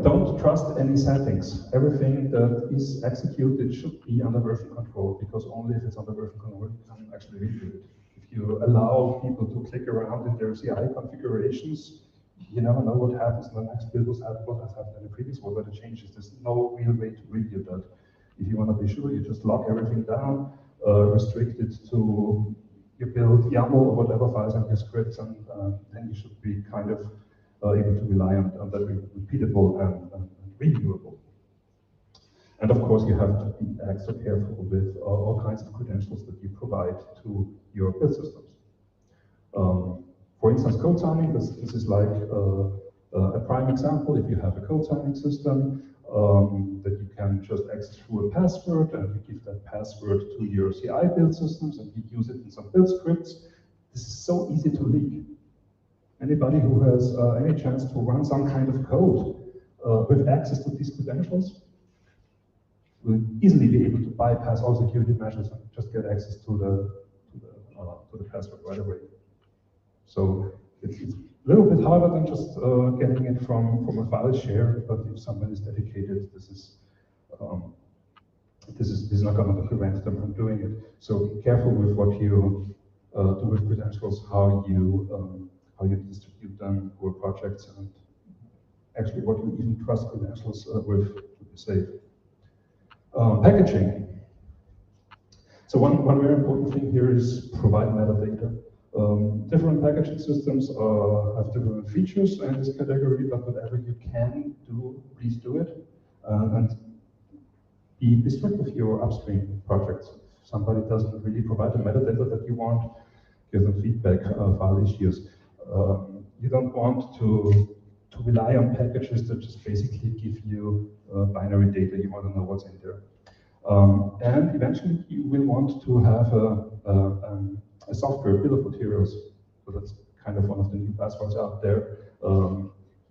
Don't trust any settings. Everything that is executed should be under version control, because only if it's under version control you can actually review it. If you allow people to click around in their CI configurations, you never know what happens in the next build, what has happened in the previous one, whether it changes. There's no real way to review that. If you want to be sure, you just lock everything down, restrict it to your build YAML or whatever files and your scripts, and then you should be kind of able to rely on that repeatable and reviewable. And of course, you have to be extra careful with all kinds of credentials that you provide to your build systems. For instance, code signing, this is like a prime example. If you have a code signing system that you can just access through a password, and you give that password to your CI build systems, and you use it in some build scripts, this is so easy to leak. Anybody who has any chance to run some kind of code with access to these credentials will easily be able to bypass all security measures and just get access to the password right away. So it's a little bit harder than just getting it from a file share, but if someone is dedicated, this is not going to prevent them from doing it. So be careful with what you do with credentials, how you distribute them for projects, and actually what you even trust credentials with to be safe. Packaging. So one very important thing here is provide metadata. Different packaging systems have different features in this category, but whatever you can do, please do it. And be strict with your upstream projects. If somebody doesn't really provide the metadata that you want, give them feedback, file issues. You don't want to rely on packages that just basically give you binary data. You want to know what's in there. And eventually you will want to have a software bill of materials. So that's kind of one of the new buzzwords out there.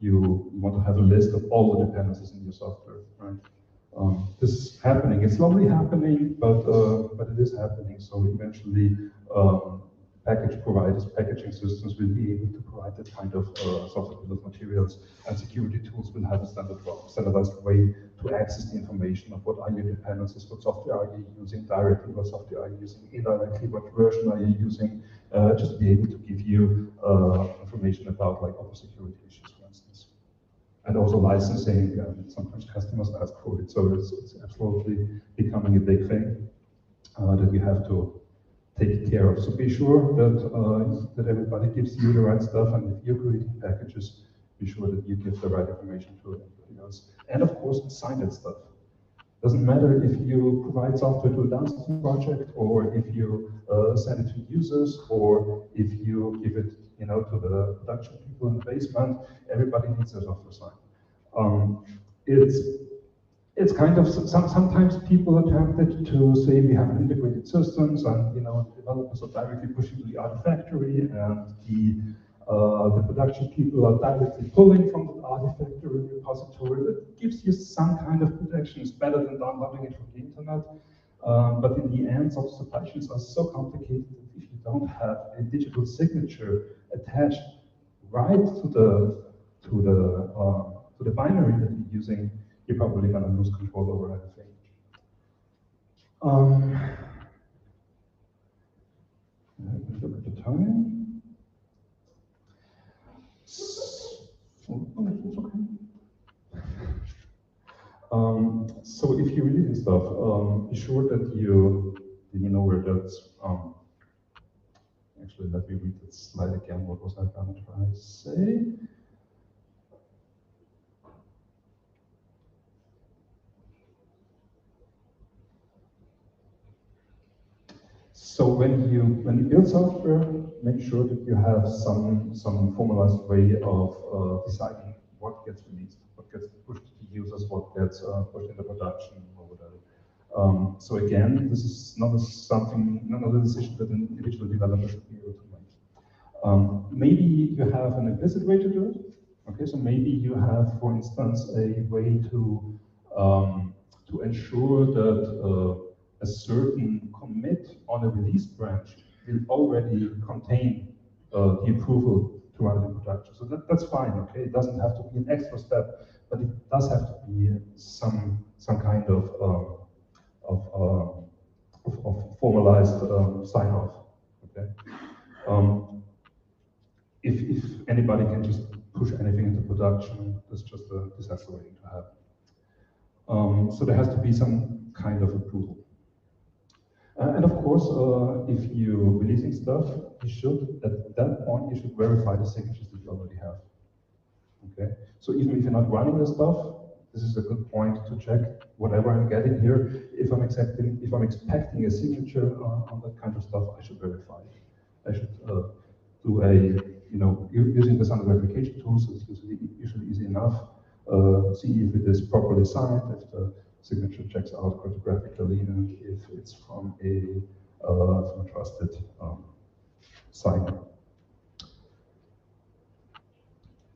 You want to have a list of all the dependencies in your software, right? This is happening. It's slowly happening, but it is happening. So eventually, package providers, packaging systems will be able to provide that kind of software bill of materials, and security tools will have a standardized way to access the information of what are your dependencies, what software are you using directly, what software are you using indirectly, what version are you using, just to be able to give you information about like other security issues, for instance. And also licensing, sometimes customers ask for it, so it's absolutely becoming a big thing that you have to take care of. So be sure that everybody gives you the right stuff, and if you're creating packages, be sure that you give the right information to everybody else. And of course, sign that stuff. Doesn't matter if you provide software to a downstream project, or if you send it to users, or if you give it, to the production people in the basement. Everybody needs a software sign. It's kind of, sometimes people are tempted to say we have integrated systems, and developers are directly pushing to the Artifactory, and the production people are directly pulling from the Artifactory repository. That gives you some kind of protection. It's better than downloading it from the internet. But in the end, software supply chains are so complicated that if you don't have a digital signature attached right to the binary that you're using, you're probably going to lose control over everything. Look at the time. It's okay. So if you're releasing stuff, be sure that you know where that's. Actually, let me read that slide again. What was I going to try to say? So when you build software, make sure that you have some formalized way of deciding what gets released, what gets pushed to users, what gets pushed into production, or whatever. So again, this is not a decision that an individual developer should be able to make. Maybe you have an implicit way to do it. Okay, so maybe you have, for instance, a way to ensure that a certain commit on a release branch will already contain the approval to run it in production. So that's fine, okay? It doesn't have to be an extra step, but it does have to be some kind of formalized sign-off, okay? If anybody can just push anything into production, that's just a disaster waiting to happen. So there has to be some kind of approval. And of course, if you're releasing stuff, at that point, you should verify the signatures that you already have. Okay? So even if you're not running the stuff, this is a good point to check whatever I'm getting here. If I'm expecting a signature on that kind of stuff, I should verify it. I should do using the standard verification tools, it's usually easy enough. See if it is properly signed, if the signature checks out cryptographically, and if it's from a trusted signer.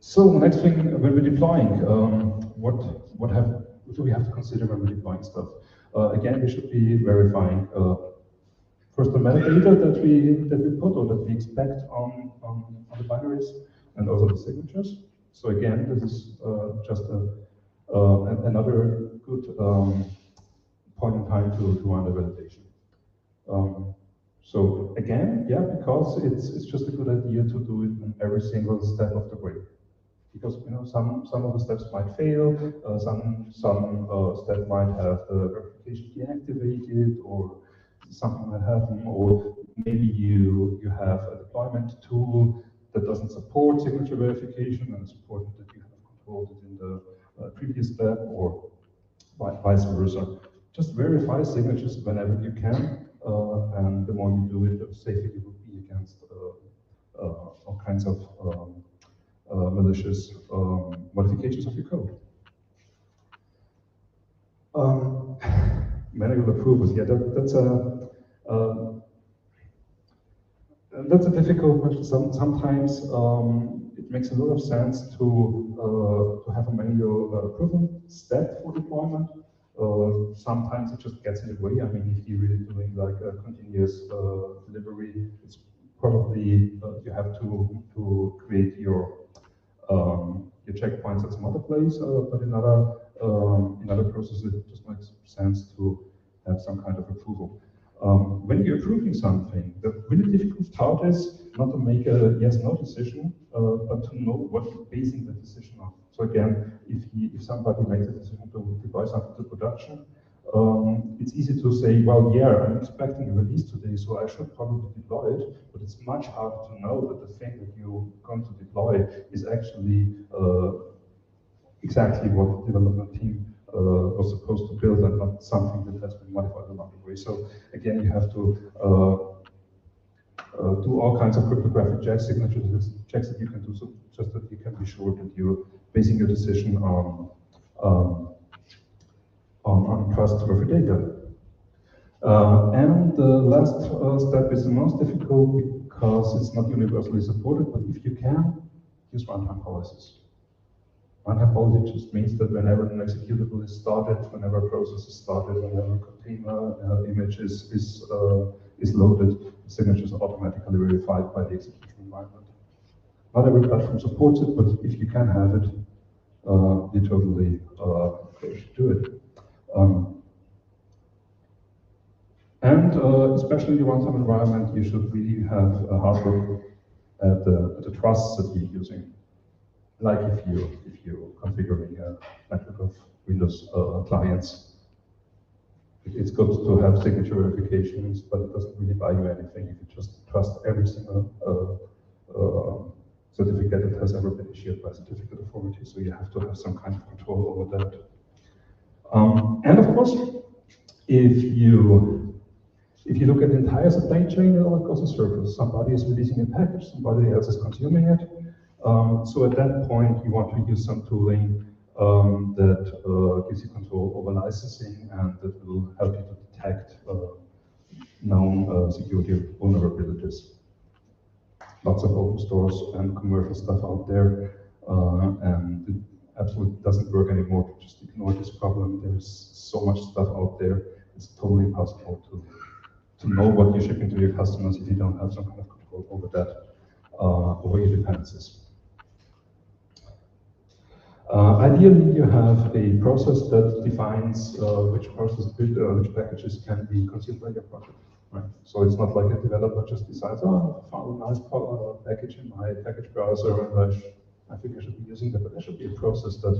So the next thing, when we're deploying, what do we have to consider when we're deploying stuff? Again, we should be verifying. course, the metadata that we put or that we expect on the binaries, and also the signatures. So again, this is just another good point in time to run the validation. So again, yeah, because it's just a good idea to do it in every single step of the way. Because some of the steps might fail, some step might have the verification deactivated, or something might happen, or maybe you have a deployment tool that doesn't support signature verification, and it's important that you have controlled it in the previous step, or vice versa. Just verify signatures whenever you can, and the more you do it, the safer you will be against all kinds of malicious modifications of your code. Manual approvals, yeah, that's a difficult question. Sometimes it makes a lot of sense to have a manual approval step for deployment. Sometimes it just gets in the way. I mean, if you're really doing like a continuous delivery, it's probably you have to create your checkpoints at some other place, but in other processes, it just makes sense to have some kind of approval. When you're approving something, the really difficult part is not to make a yes/no decision, but to know what you're basing the decision on. So again, if somebody makes a decision to deploy something to production, it's easy to say, well, yeah, I'm expecting a release today, so I should probably deploy it, but it's much harder to know that the thing that you're going to deploy is actually exactly what the development team was supposed to build, and not something that has been modified along the way. So again, you have to do all kinds of cryptographic checks, signatures checks that you can do, so just that you can be sure that you're basing your decision on trustworthy data. And the last step is the most difficult because it's not universally supported, but if you can, use runtime policies. Runtime policy just means that whenever an executable is started, whenever a process is started, whenever a container image is loaded, the signatures are automatically verified by the execution environment. Not every platform supports it, but if you can have it, you totally should do it. And especially in the runtime environment, you should really have a hard look at the trusts that you're using. Like if you're configuring a network of Windows clients, it's good to have signature verifications, but it doesn't really buy you anything if you just trust every single certificate that has ever been issued by a certificate authority. So you have to have some kind of control over that. And of course, if you look at the entire supply chain, it all goes in circles. Somebody is releasing a package, somebody else is consuming it. So at that point, you want to use some tooling that gives you control over licensing and that will help you to detect known security vulnerabilities. Lots of open source and commercial stuff out there, and it absolutely doesn't work anymore. Just ignore this problem. There's so much stuff out there. It's totally impossible to know what you're shipping to your customers if you don't have some kind of control over that, over your dependencies. Ideally, you have a process that defines which packages can be consumed by your project. Right? So it's not like a developer just decides, oh, I found a nice package in my package browser, and I think I should be using that. But there should be a process that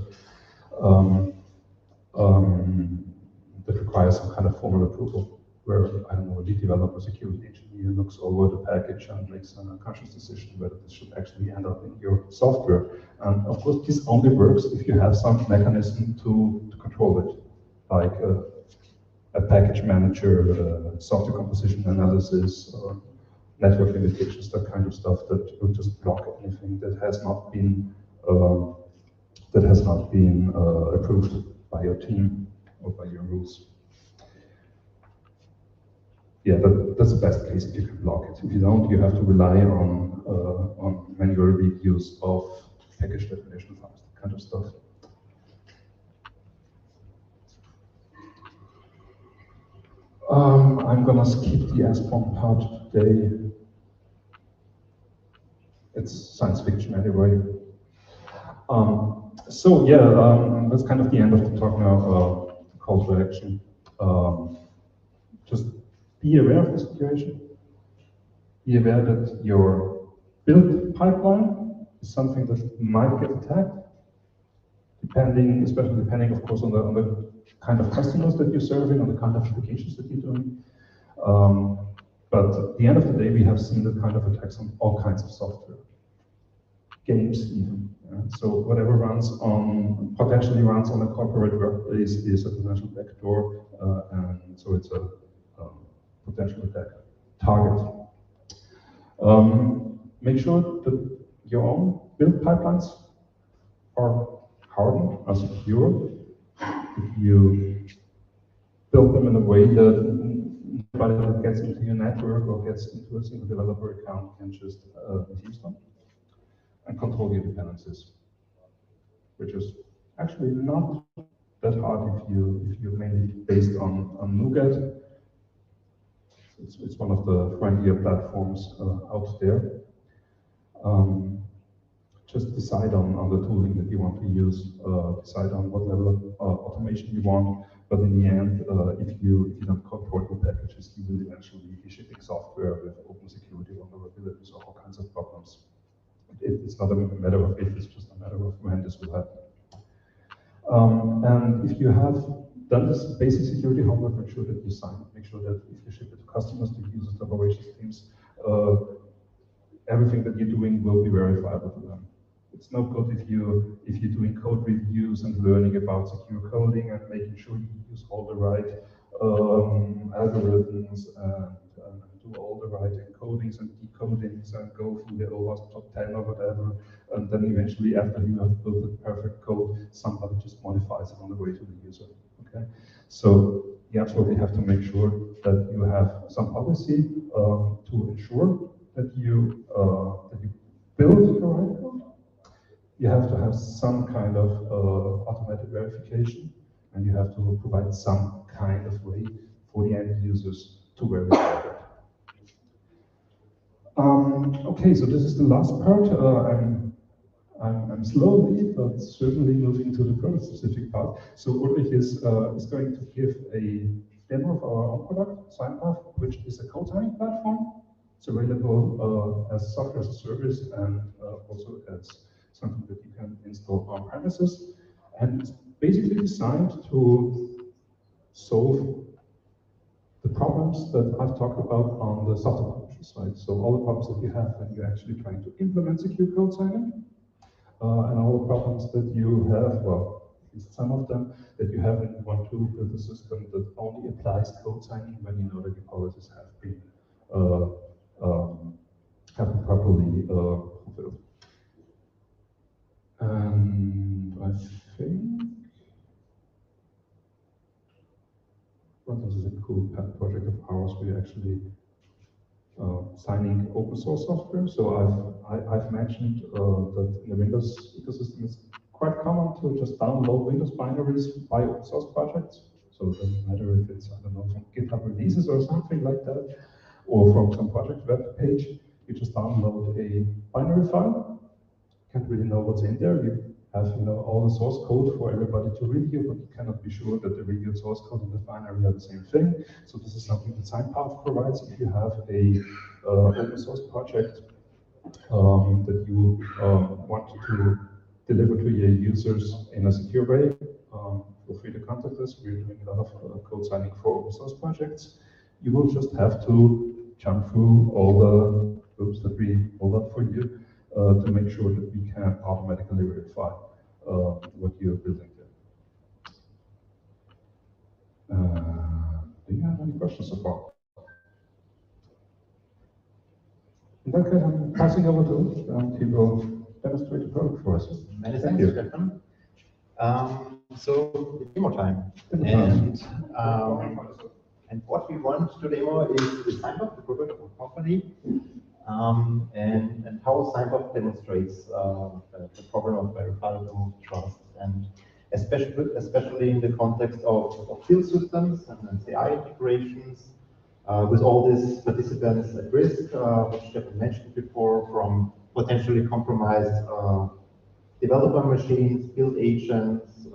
that requires some kind of formal approval, where, I don't know, a lead developer, security engineer looks over the package and makes a conscious decision whether this should actually end up in your software. And of course, this only works if you have some mechanism to control it, like a package manager, software composition analysis, network limitations, that kind of stuff that will just block anything that has not been approved by your team or by your rules. Yeah, that's the best case if you can block it. If you don't, you have to rely on manual reviews of package definition files, that kind of stuff. I'm gonna skip the SBOM part today. It's science fiction anyway. So yeah, that's kind of the end of the talk now. Call to action. Just be aware of the situation. Be aware that your build pipeline is something that might get attacked, especially depending, of course, on the kind of customers that you're serving, on the kind of applications that you're doing. But at the end of the day, we have seen that kind of attacks on all kinds of software, games even. So whatever potentially runs on a corporate workplace is a potential backdoor, and so it's a potential attack target. Make sure that your own build pipelines are hardened, are secure. If you build them in a way that nobody that gets into your network or gets into a single developer account can just misuse them, and control your dependencies, which is actually not that hard if you're mainly based on NuGet. It's one of the friendlier platforms out there. Just decide on the tooling that you want to use, decide on what level of automation you want, but in the end, if you don't control your packages, you will eventually be shipping software with open security vulnerabilities or all kinds of problems. It's not a matter of if, it's just a matter of when this will happen. And if you have done this basic security homework, make sure that you sign it. Make sure that if you ship it to customers, to users, to operations teams, everything that you're doing will be verifiable to them. It's no good if you're doing code reviews and learning about secure coding and making sure you use all the right algorithms and do all the right encodings and decodings and go through the OWASP top 10 or whatever, and then eventually after you have built the perfect code, somebody just modifies it on the way to the user. Okay, so you absolutely have to make sure that you have some policy to ensure that you build the right code. You have to have some kind of automatic verification, and you have to provide some kind of way for the end users to verify that. Okay, so this is the last part. I'm slowly, but certainly moving to the product-specific part. So Ulrich is going to give a demo of our own product, SignPath, which is a code signing platform. It's available as software as a service and also as something that you can install on premises. And it's basically designed to solve the problems that I've talked about on the software publisher side. So all the problems that you have when you're actually trying to implement secure code signing, and all the problems that you have, well, at least some of them, that you have when you want to build a system that only applies code signing when you know that your policies have been properly fulfilled. And I think, well, this is a cool pet project of ours. We're actually signing open source software. So I've mentioned that in the Windows ecosystem, it's quite common to just download Windows binaries by open source projects. So it doesn't matter if it's, I don't know, from GitHub releases or something like that, or from some project web page. You just download a binary file. Can't really know what's in there. You have, all the source code for everybody to review, but you cannot be sure that the reviewed source code and the binary are the same thing. So this is something that SignPath provides. If you have a open source project that you want to deliver to your users in a secure way, feel free to contact us. We're doing a lot of code signing for open source projects. You will just have to jump through all the groups that we hold up for you to make sure that we can automatically verify what you're building there. Do you have any questions so far? In that case, I'm passing over to Ulrich, and he will demonstrate the product for us. Many thanks, Stefan. So, demo time. And what we want to demo is the SignPath, the product of our company, and how SignPath demonstrates the problem of verifiable trust. And especially in the context of field systems and CI integrations, with all these participants at risk, which Stefan mentioned before, from potentially compromised developer machines, build agents,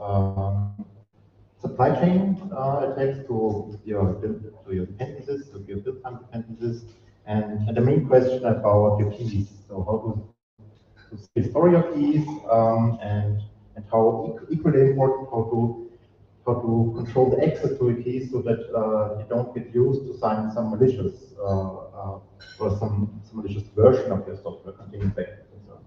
supply chain attacks to your dependencies, to your build time dependencies, and the main question about your keys. So how to store your keys, and how equally important how to control the access to your keys so that you don't get used to sign some malicious or some malicious version of your software containing backups and so on.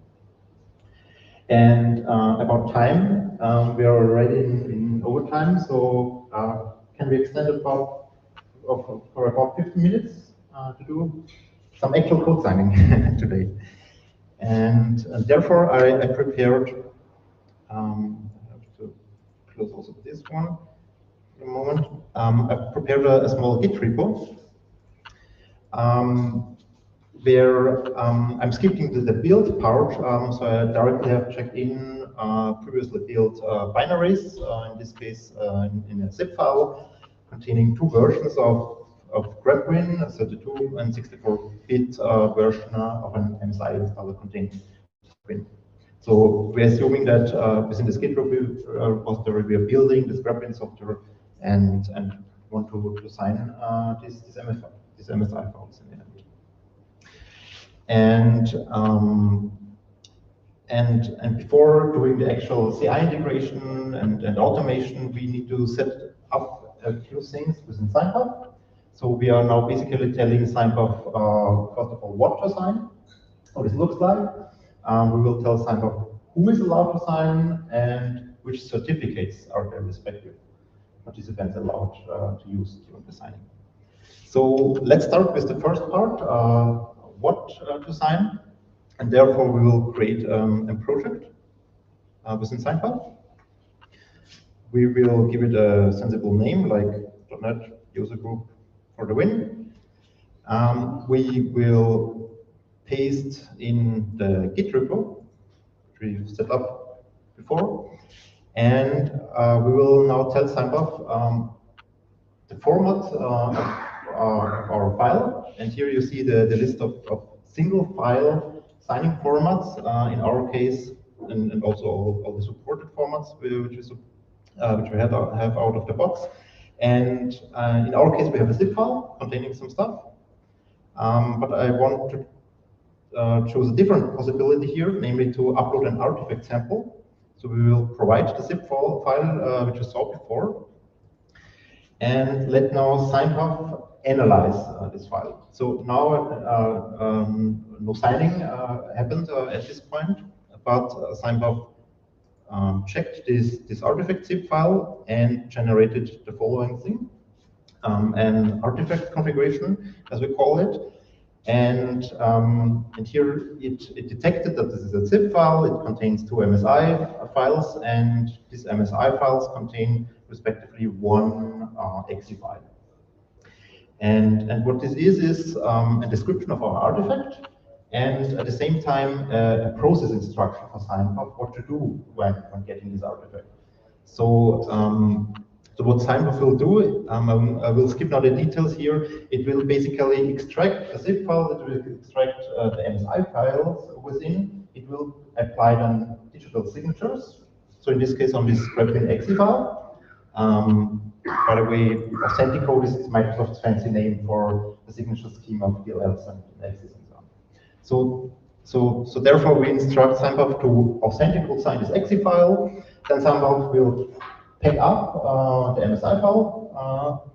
And about time, we are already in overtime, so can we extend it for about 15 minutes to do some actual code signing today? And therefore, I prepared. I have to close also this one for a moment. I prepared a small Git repo where I'm skipping the build part, so I directly have checked in previously built binaries, in this case in a zip file containing two versions of GrabWin, 32 and 64-bit version of an MSI installer containing GrabWin. So we're assuming that within this Git repository we are building this GrabWin software and want to sign these MSI files in the end. And before doing the actual CI integration and automation, we need to set up a few things within SignPub. So we are now basically telling SignPub, first of all, what to sign, how this looks like. We will tell SignPub who is allowed to sign and which certificates are the respective participants allowed to use during the signing. So let's start with the first part, what to sign. And therefore, we will create a project within SignPub. We will give it a sensible name like .NET user group for the win. We will paste in the Git repo, which we've set up before. And we will now tell SignPub the format of our file. And here you see the list of single file signing formats, in our case, and also all the supported formats which we have out of the box. And in our case, we have a zip file containing some stuff. But I want to choose a different possibility here, namely to upload an artifact sample. So we will provide the zip file which you saw before. And let now SignPub analyze this file. So now no signing happened at this point, but SignPub checked this artifact zip file and generated the following thing, an artifact configuration, as we call it. And here it detected that this is a zip file. It contains two MSI files, and these MSI files contain respectively one exe file. And what this is a description of our artifact, and at the same time a process instruction for SignPub what to do when getting this artifact. So so what SignPub will do, I will skip now the details here. It will basically extract a zip file, it will extract the MSI files within. It will apply then digital signatures. So in this case, on this GrabWin exe file. By the way, Authenticode is Microsoft's fancy name for the signature scheme of DLLs and exes and so on. So therefore, we instruct SignPub to Authenticode sign this exe file. Then SignPub will pack up the MSI file,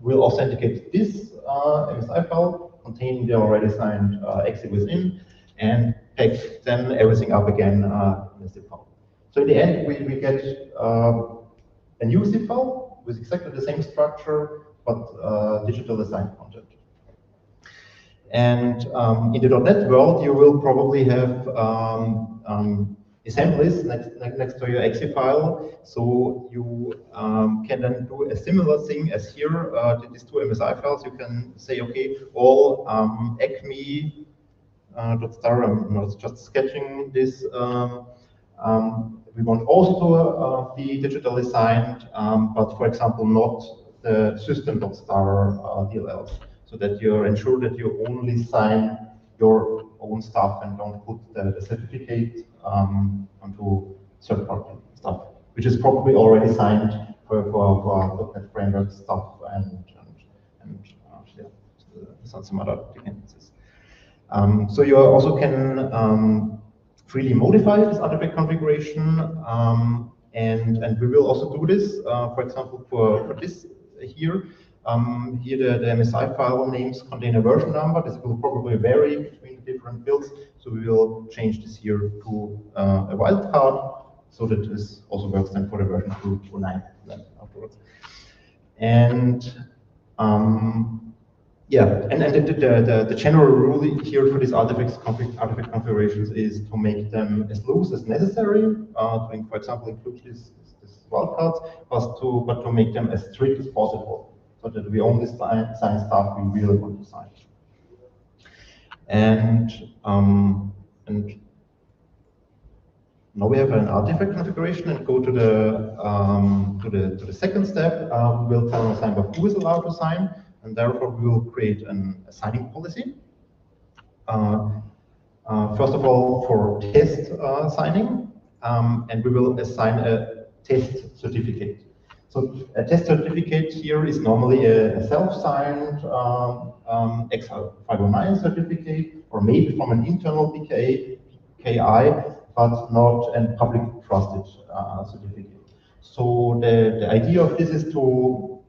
will authenticate this MSI file containing the already signed exe within, and pack then everything up again in the zip file. So in the end, we get a new zip file with exactly the same structure, but digital assigned content. And in the .NET world, you will probably have assemblies next to your exe file, so you can then do a similar thing as here. These two MSI files, you can say, okay, all acme.star, I'm not just sketching this we want also to be digitally signed, but for example, not the system.star DLLs, so that you ensure that you only sign your own stuff and don't put the certificate onto third-party stuff, which is probably already signed for .NET Framework stuff and yeah, some other dependencies. So you also can freely modify this artifact configuration, and we will also do this, for example, for this here. Here the MSI file names contain a version number. This will probably vary between different builds, so we will change this here to a wildcard, so that this also works then for the version 2.9 afterwards. And yeah, and the general rule here for these artifact configurations is to make them as loose as necessary, to, for example, include this wildcards, but to make them as strict as possible, so that we only sign stuff we really want to sign. And now we have an artifact configuration, and go to the second step. We will tell Signbuffer who is allowed to sign, and therefore we will create a signing policy. First of all, for test signing, and we will assign a test certificate. So a test certificate here is normally a self-signed X509 certificate, or maybe from an internal PKI, but not a public trusted certificate. So the idea of this is to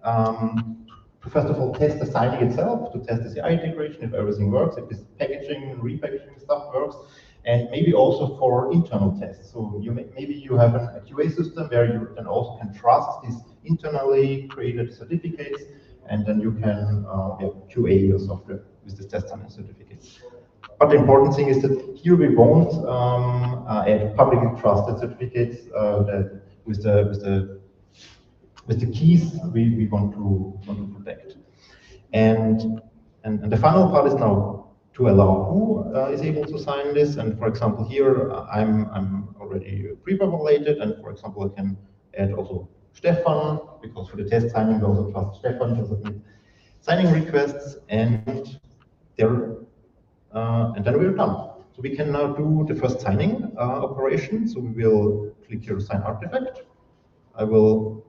first of all test the signing itself, to test the CI integration, if everything works, if this packaging and repackaging stuff works, and maybe also for internal tests. So maybe you have a QA system where you can trust these internally created certificates, and then you can QA your software with this test signing certificates. But the important thing is that here we won't add publicly trusted certificates with the keys we want to protect. And the final part is now to allow who is able to sign this. And for example, here I'm already pre-populated, and for example, I can add also Stefan, because for the test signing we also trust Stefan to submit signing requests, and then we're done. So we can now do the first signing operation. So we will click here sign artifact. I will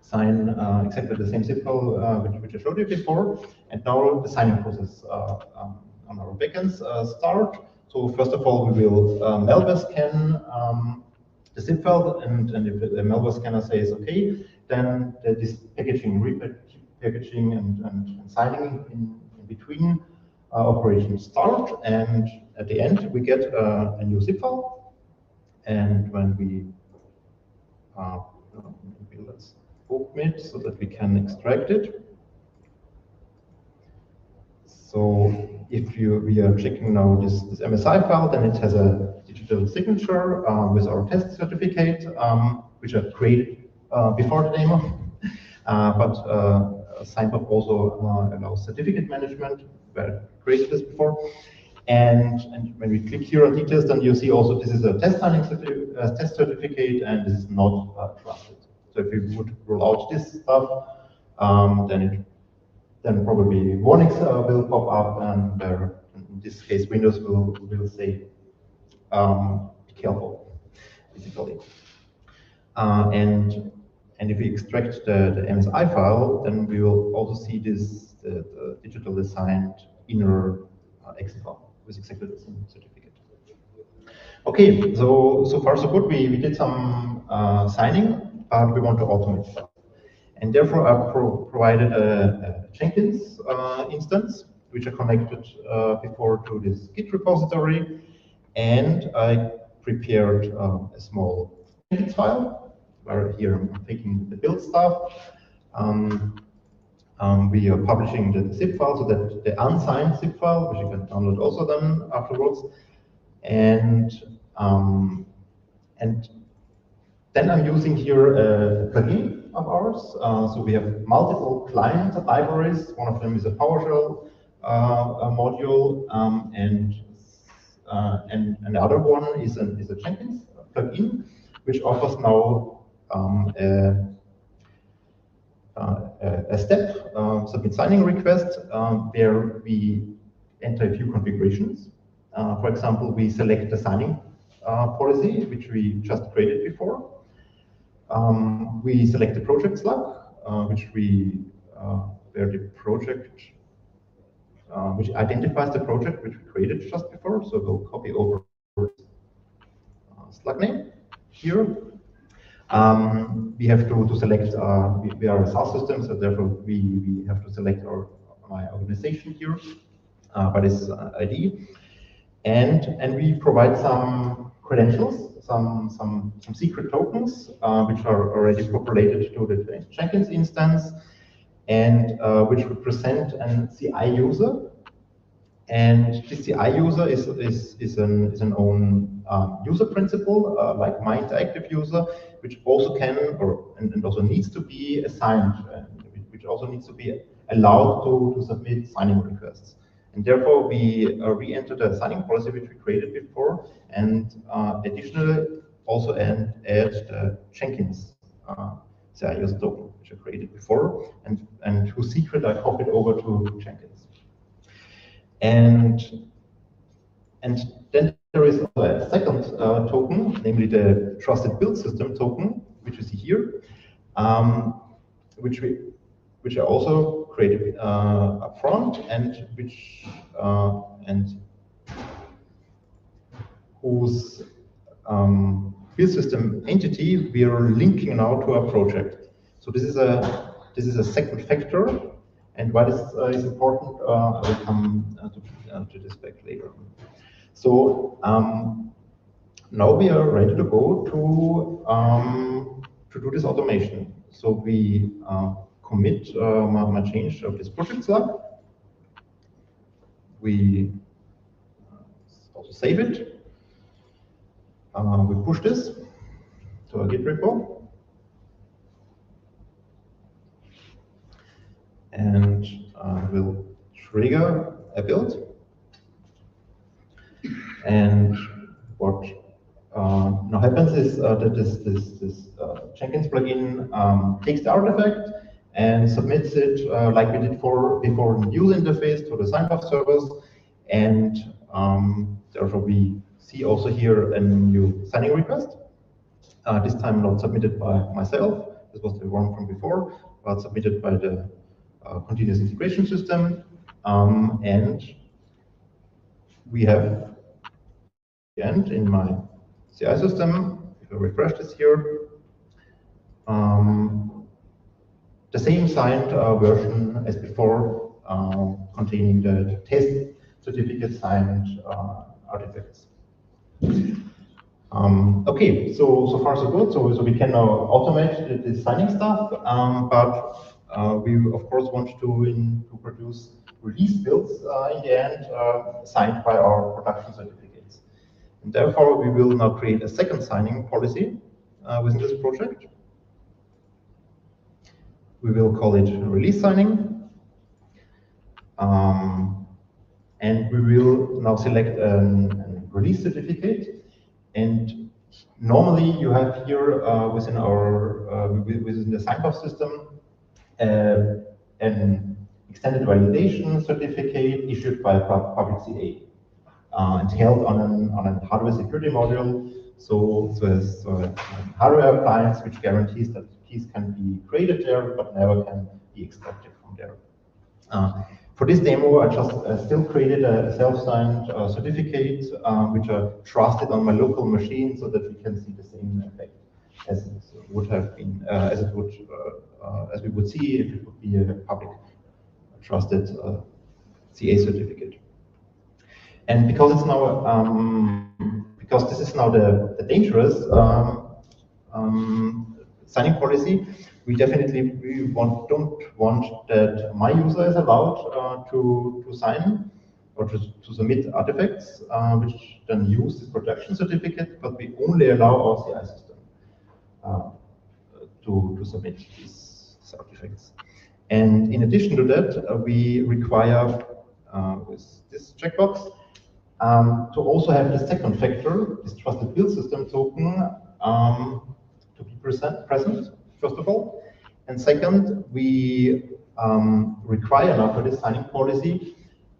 sign exactly the same zip file which I showed you before, and now the signing process on our backends start. So first of all, we will malware scan the zip file, and if the malware scanner says okay, then this packaging, repackaging, and signing in between operations start, and at the end we get a new zip file, and when we let's open it so that we can extract it. So if we are checking now this MSI file, then it has a digital signature with our test certificate, which I created before the demo. But Signbuffer also allows certificate management, where I created this before. And when we click here on details, then you see also this is a test signing test certificate, and this is not trusted. So if we would roll out this stuff, then probably warnings will pop up, and in this case Windows will say be careful, basically. And if we extract the MSI file, then we will also see this the digitally signed inner exe file with exactly the same certificate. Okay, so far so good. We did some signing, but we want to automate stuff. And therefore I provided a Jenkins instance, which I connected before to this Git repository, and I prepared a small Jenkins file, where here I'm taking the build stuff. We are publishing the zip file, so that the unsigned zip file, which you can download also then afterwards, and then I'm using here a plugin of ours. So we have multiple client libraries. One of them is a PowerShell module, and the other one is a Jenkins plugin, which offers now a step, submit signing request, where we enter a few configurations. For example, we select the signing policy, which we just created before. We select the project slug, where the project, which identifies the project which we created just before. So we'll copy over slug name here. We have to select, we are a SaaS system, so therefore we have to select my organization here by this ID. And we provide some credentials, some secret tokens, which are already populated to the Jenkins instance, and which represent an CI user. And the CI user is an own user principal, like my interactive user, which also can and also needs to be assigned, which also needs to be allowed to submit signing requests. And therefore, we re-enter the signing policy which we created before, and additionally also add the Jenkins CI user token, which I created before, and whose secret I copied over to Jenkins. And then there is also a second token, namely the trusted build system token, which you see here, which I also created upfront, and whose build system entity we are linking now to our project. So this is a second factor, and why this is important, I will come to this back later. So now we are ready to go to do this automation. So we commit my change of this project slug. We also save it. We push this to a Git repo. And we'll trigger a build. And what now happens is that this Jenkins plugin takes the artifact and submits it like we did before in the user interface to the signed-off servers. And therefore, we see also here a new signing request. This time not submitted by myself. This was the one from before, but submitted by the continuous integration system. And we have the end in my CI system. If I refresh this here, the same signed version as before, containing the test certificate signed artifacts. Okay, so far so good. So we can now automate the signing stuff, but we of course want to produce release builds in the end, signed by our production certificates. And therefore, we will now create a second signing policy within this project. We will call it release signing. And we will now select a release certificate. And normally you have here within the sign-off system an extended validation certificate issued by a public CA and held on a hardware security module. So a hardware appliance which guarantees that keys can be created there, but never can be extracted from there. For this demo, I just still created a self-signed certificate, which I trusted on my local machine, so that we can see the same effect as it would have been, as we would see if it would be a public trusted CA certificate. And because it's now, because this is now the dangerous signing policy, we definitely don't want that my user is allowed to sign or to submit artifacts, which then use this production certificate, but we only allow our CI system to submit these artifacts. And in addition to that, we require, with this checkbox, to also have the second factor, this trusted build system token, to be present, first of all. And second, we require now for this signing policy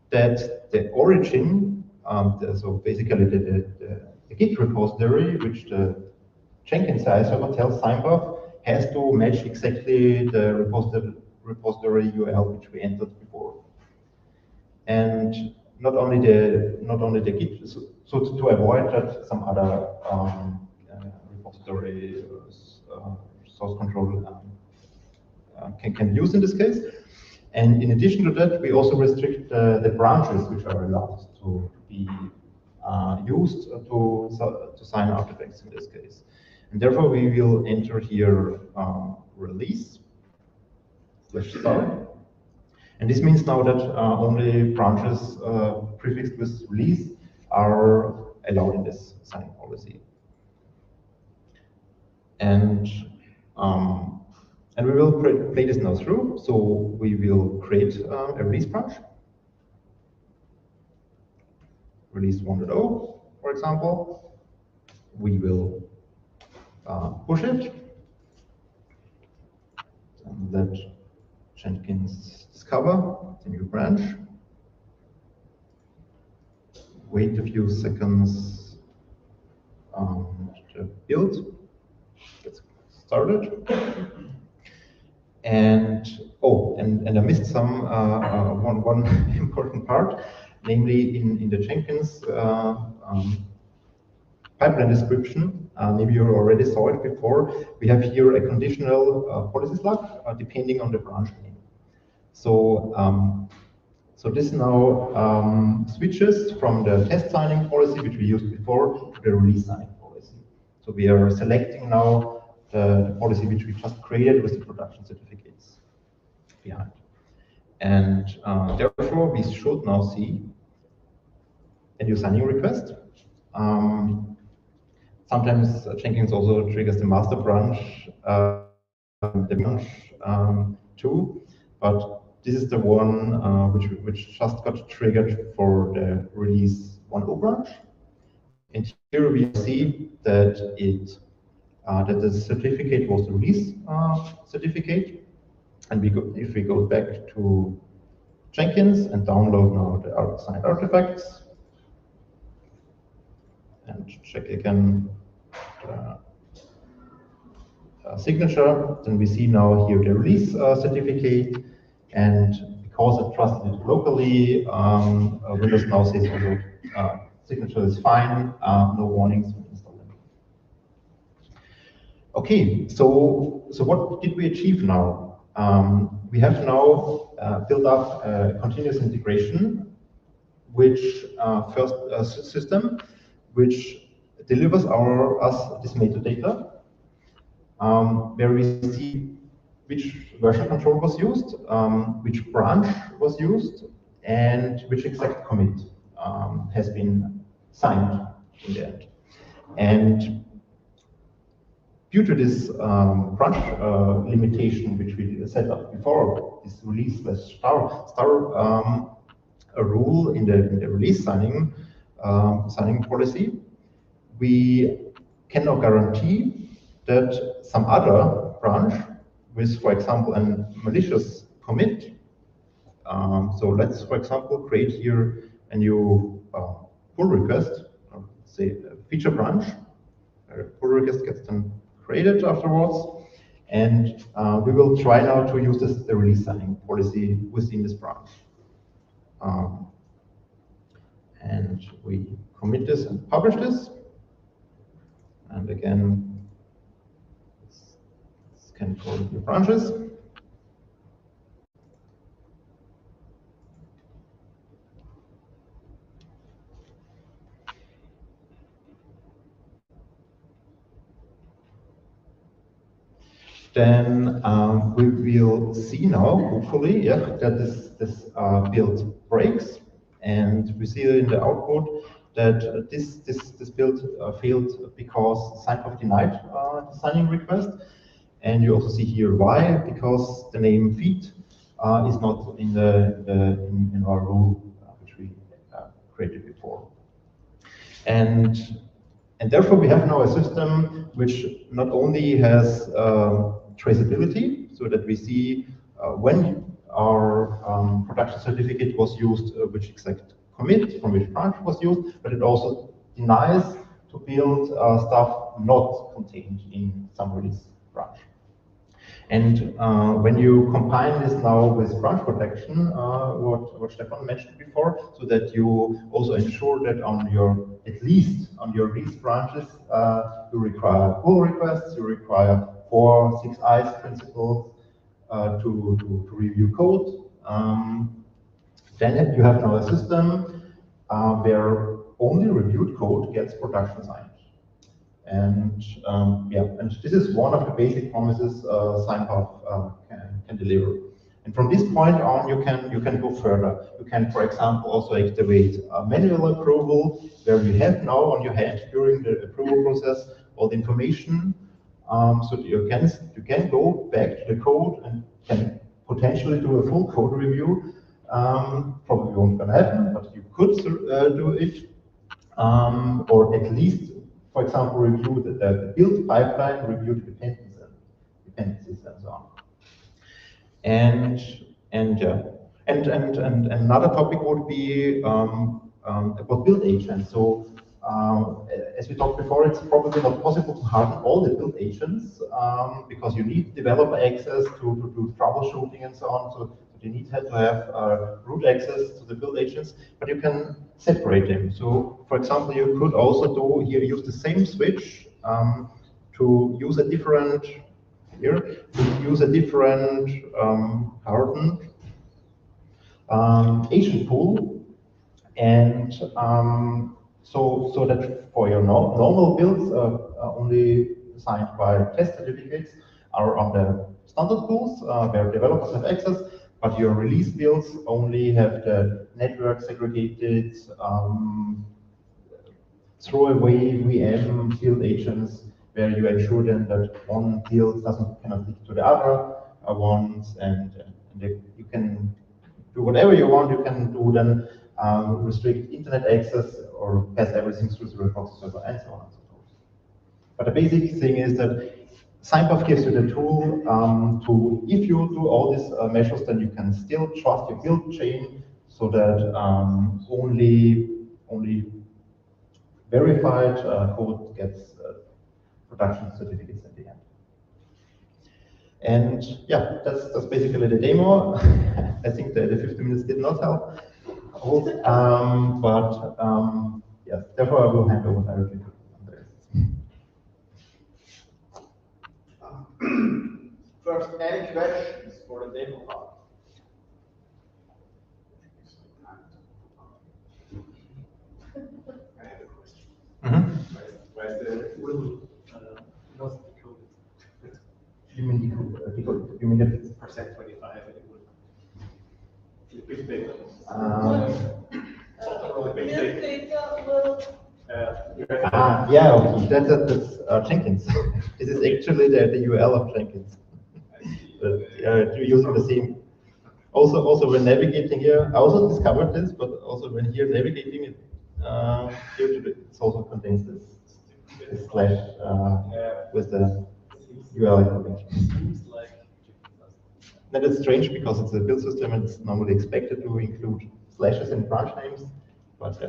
that the origin, so basically the Git repository, which the Jenkins CI server tells Signbuff, has to match exactly the repository URL which we entered before. And not only the Git, so to avoid that some other repository source control can be used in this case. And in addition to that, we also restrict the branches which are allowed to be used to sign artifacts in this case. And therefore, we will enter here release /start. And this means now that only branches prefixed with release are allowed in this signing policy. And we will play this now through. So we will create a release branch, release 1.0, for example. We will push it, and let Jenkins discover the new branch. Wait a few seconds to build. Let's start it. And I missed some one important part, namely in the Jenkins pipeline description. Maybe you already saw it before. We have here a conditional policy slug depending on the branch name. So so this now switches from the test signing policy, which we used before, to the release signing policy. So we are selecting now the policy which we just created with the production certificates behind. And therefore, we should now see a new signing request. Sometimes Jenkins also triggers the master branch, too, but this is the one which just got triggered for the release 1.0 branch. And here we see that that the certificate was the release certificate. And if we go back to Jenkins and download now the signed artifacts and check again the signature, then we see now here the release certificate. And because it trusted it locally, Windows now says also signature is fine, no warnings when installing. Okay, so what did we achieve now? We have now built up a continuous integration, which system, which delivers us this metadata, where we see which version control was used, which branch was used, and which exact commit has been signed in the end. And due to this branch limitation, which we set up before, this release /star a rule in the release signing policy, we cannot guarantee that some other branch with, for example, a malicious commit. So let's, for example, create here a new pull request, say a feature branch. A pull request gets then created afterwards, and we will try now to use the release signing policy within this branch. And we commit this and publish this. And again, can call new branches. Then we will see now, hopefully, that this build breaks, and we see in the output that this build failed because Signbuff denied the signing request. And you also see here why, because the name feed is not in our rule which we created before. And And therefore, we have now a system which not only has traceability, so that we see when our production certificate was used, which exact commit from which branch was used, but it also denies to build stuff not contained in some release branch. And when you combine this now with branch protection, what Stefan mentioned before, so that you also ensure that on your, at least on your release branches, you require pull requests, you require 4 6 principles to review code. Then you have now a system where only reviewed code gets production signed. And and this is one of the basic promises SignPath can deliver. And from this point on, you can go further. You can, for example, also activate manual approval, where you have now on your hand during the approval process all the information, so that you can go back to the code and can potentially do a full code review. Probably won't gonna happen, but you could do it, or at least, for example, review the build pipeline, review the dependencies and so on. And another topic would be about build agents. So as we talked before, it's probably not possible to harden all the build agents because you need developer access to do troubleshooting and so on. So you need to have root access to the build agents, but you can separate them. So, for example, you could also use the same switch to use a different hardened agent pool, and so that for your normal builds only signed by test certificates are on the standard pools where developers have access. But your release builds only have the network segregated throwaway VM build agents, where you ensure then that one build cannot leak to the other ones, and you can do whatever you want. You can do then restrict internet access or pass everything through the proxy server and so on and so forth. But the basic thing is that SignPath gives you the tool to, if you do all these measures, then you can still trust your build chain, so that only verified code gets production certificates at the end. And yeah, that's basically the demo. I think the 50 minutes did not help. Yeah, therefore I will hand over directly to Andreas. First, any questions for the demo part? I have a question. Where's the lost decoded? You mean the percent 25? It would a bit bigger. Yeah, okay. That's Jenkins. This is actually the UL of Jenkins. But using the same. Also, when navigating here, I also discovered this, but also when here navigating it, it also contains this slash with the UL information. That is strange because it's a build system and it's normally expected to include slashes in branch names, but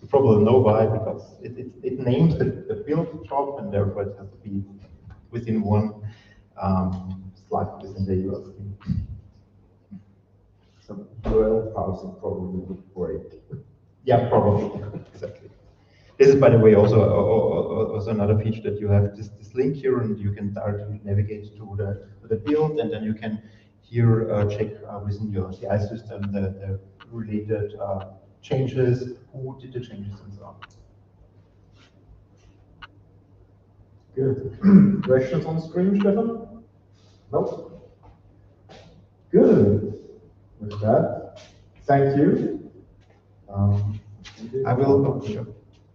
you probably know why, because it names the build job, and therefore it has to be within one slug within the UL scheme. So UL parsing probably would break. Yeah, probably. Exactly. This is, by the way, also another feature, that you have this link here, and you can directly navigate to the build, and then you can here check within your CI system the related changes, who did the changes, and so on. Good. Questions on screen, Stefan? No? Good. With that, thank you. I will show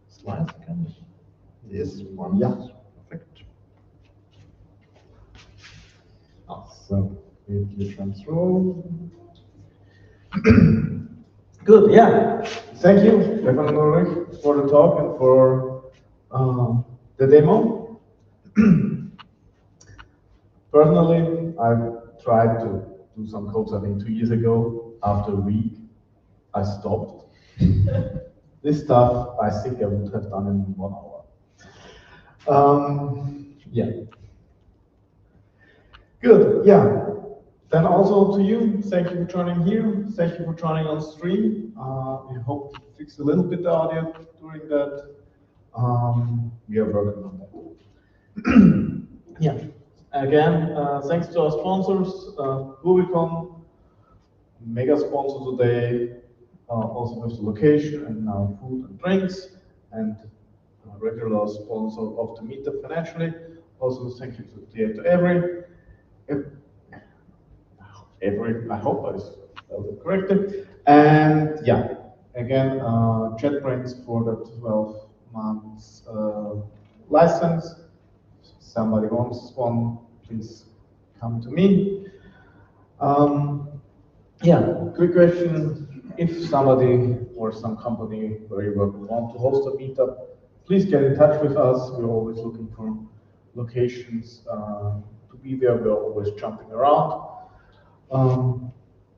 slides again. This one. Yeah. Perfect. So, you transfer. Good, yeah. Thank you, Stefan and Ulrich, for the talk and for the demo. Personally, I've tried to do some codes, I think 2 years ago. After a week, I stopped. This stuff, I think I would have done in 1 hour. Yeah. Good, yeah. Then also to you, thank you for joining here. Thank you for joining on stream. We hope to fix a little bit the audio during that. We are working on that. Yeah. Again, thanks to our sponsors, Rubicon, mega sponsor today, also with the location and now food and drinks, and a regular sponsor of the meetup financially. Also, thank you to Every. I hope I spelled it correctly. And yeah, again, JetBrains for the 12 months license. Somebody wants one, please come to me. Yeah, quick question. If somebody or some company where you work want to host a meetup, please get in touch with us. We're always looking for locations to be there. We're always jumping around.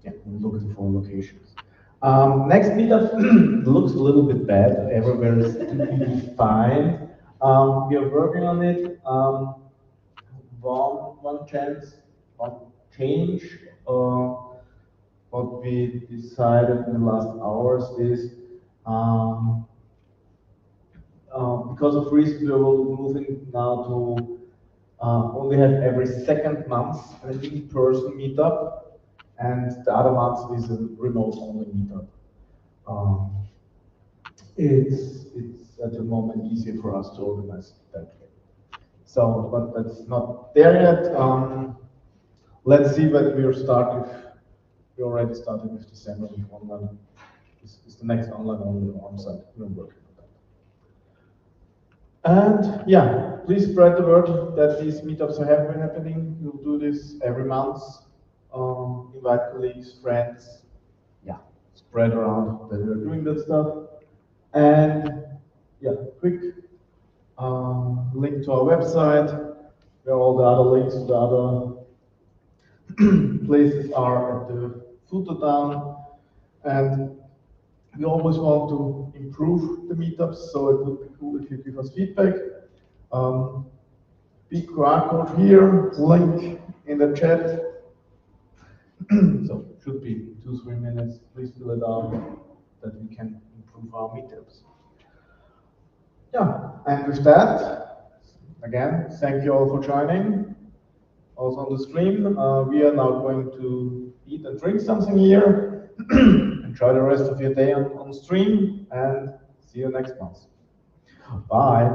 Yeah, we're looking for locations. Next meetup looks a little bit bad. Everywhere is to be fine. We are working on it. One change. What we decided in the last hours is because of reasons we are moving now to only have every second month an in-person meetup, and the other months is a remote-only meetup. It's at the moment easier for us to organize that way. So, but that's not there yet. Let's see when we are starting. We already started with December with online. This is the next online only on-site. We're working on that. And yeah, please spread the word that these meetups are happening. We'll do this every month. Invite colleagues, friends. Yeah, spread around that we're doing that stuff. And yeah, quick link to our website, where all the other links to the other places are at the footer down. And we always want to improve the meetups, so it would be cool if you give us feedback. Big QR code here, link in the chat. So should be 2-3 minutes. Please fill it out that we can improve our meetups. Yeah, and with that, again, thank you all for joining. Also on the stream, we are now going to eat and drink something here. Enjoy the rest of your day on stream, and see you next month. Bye.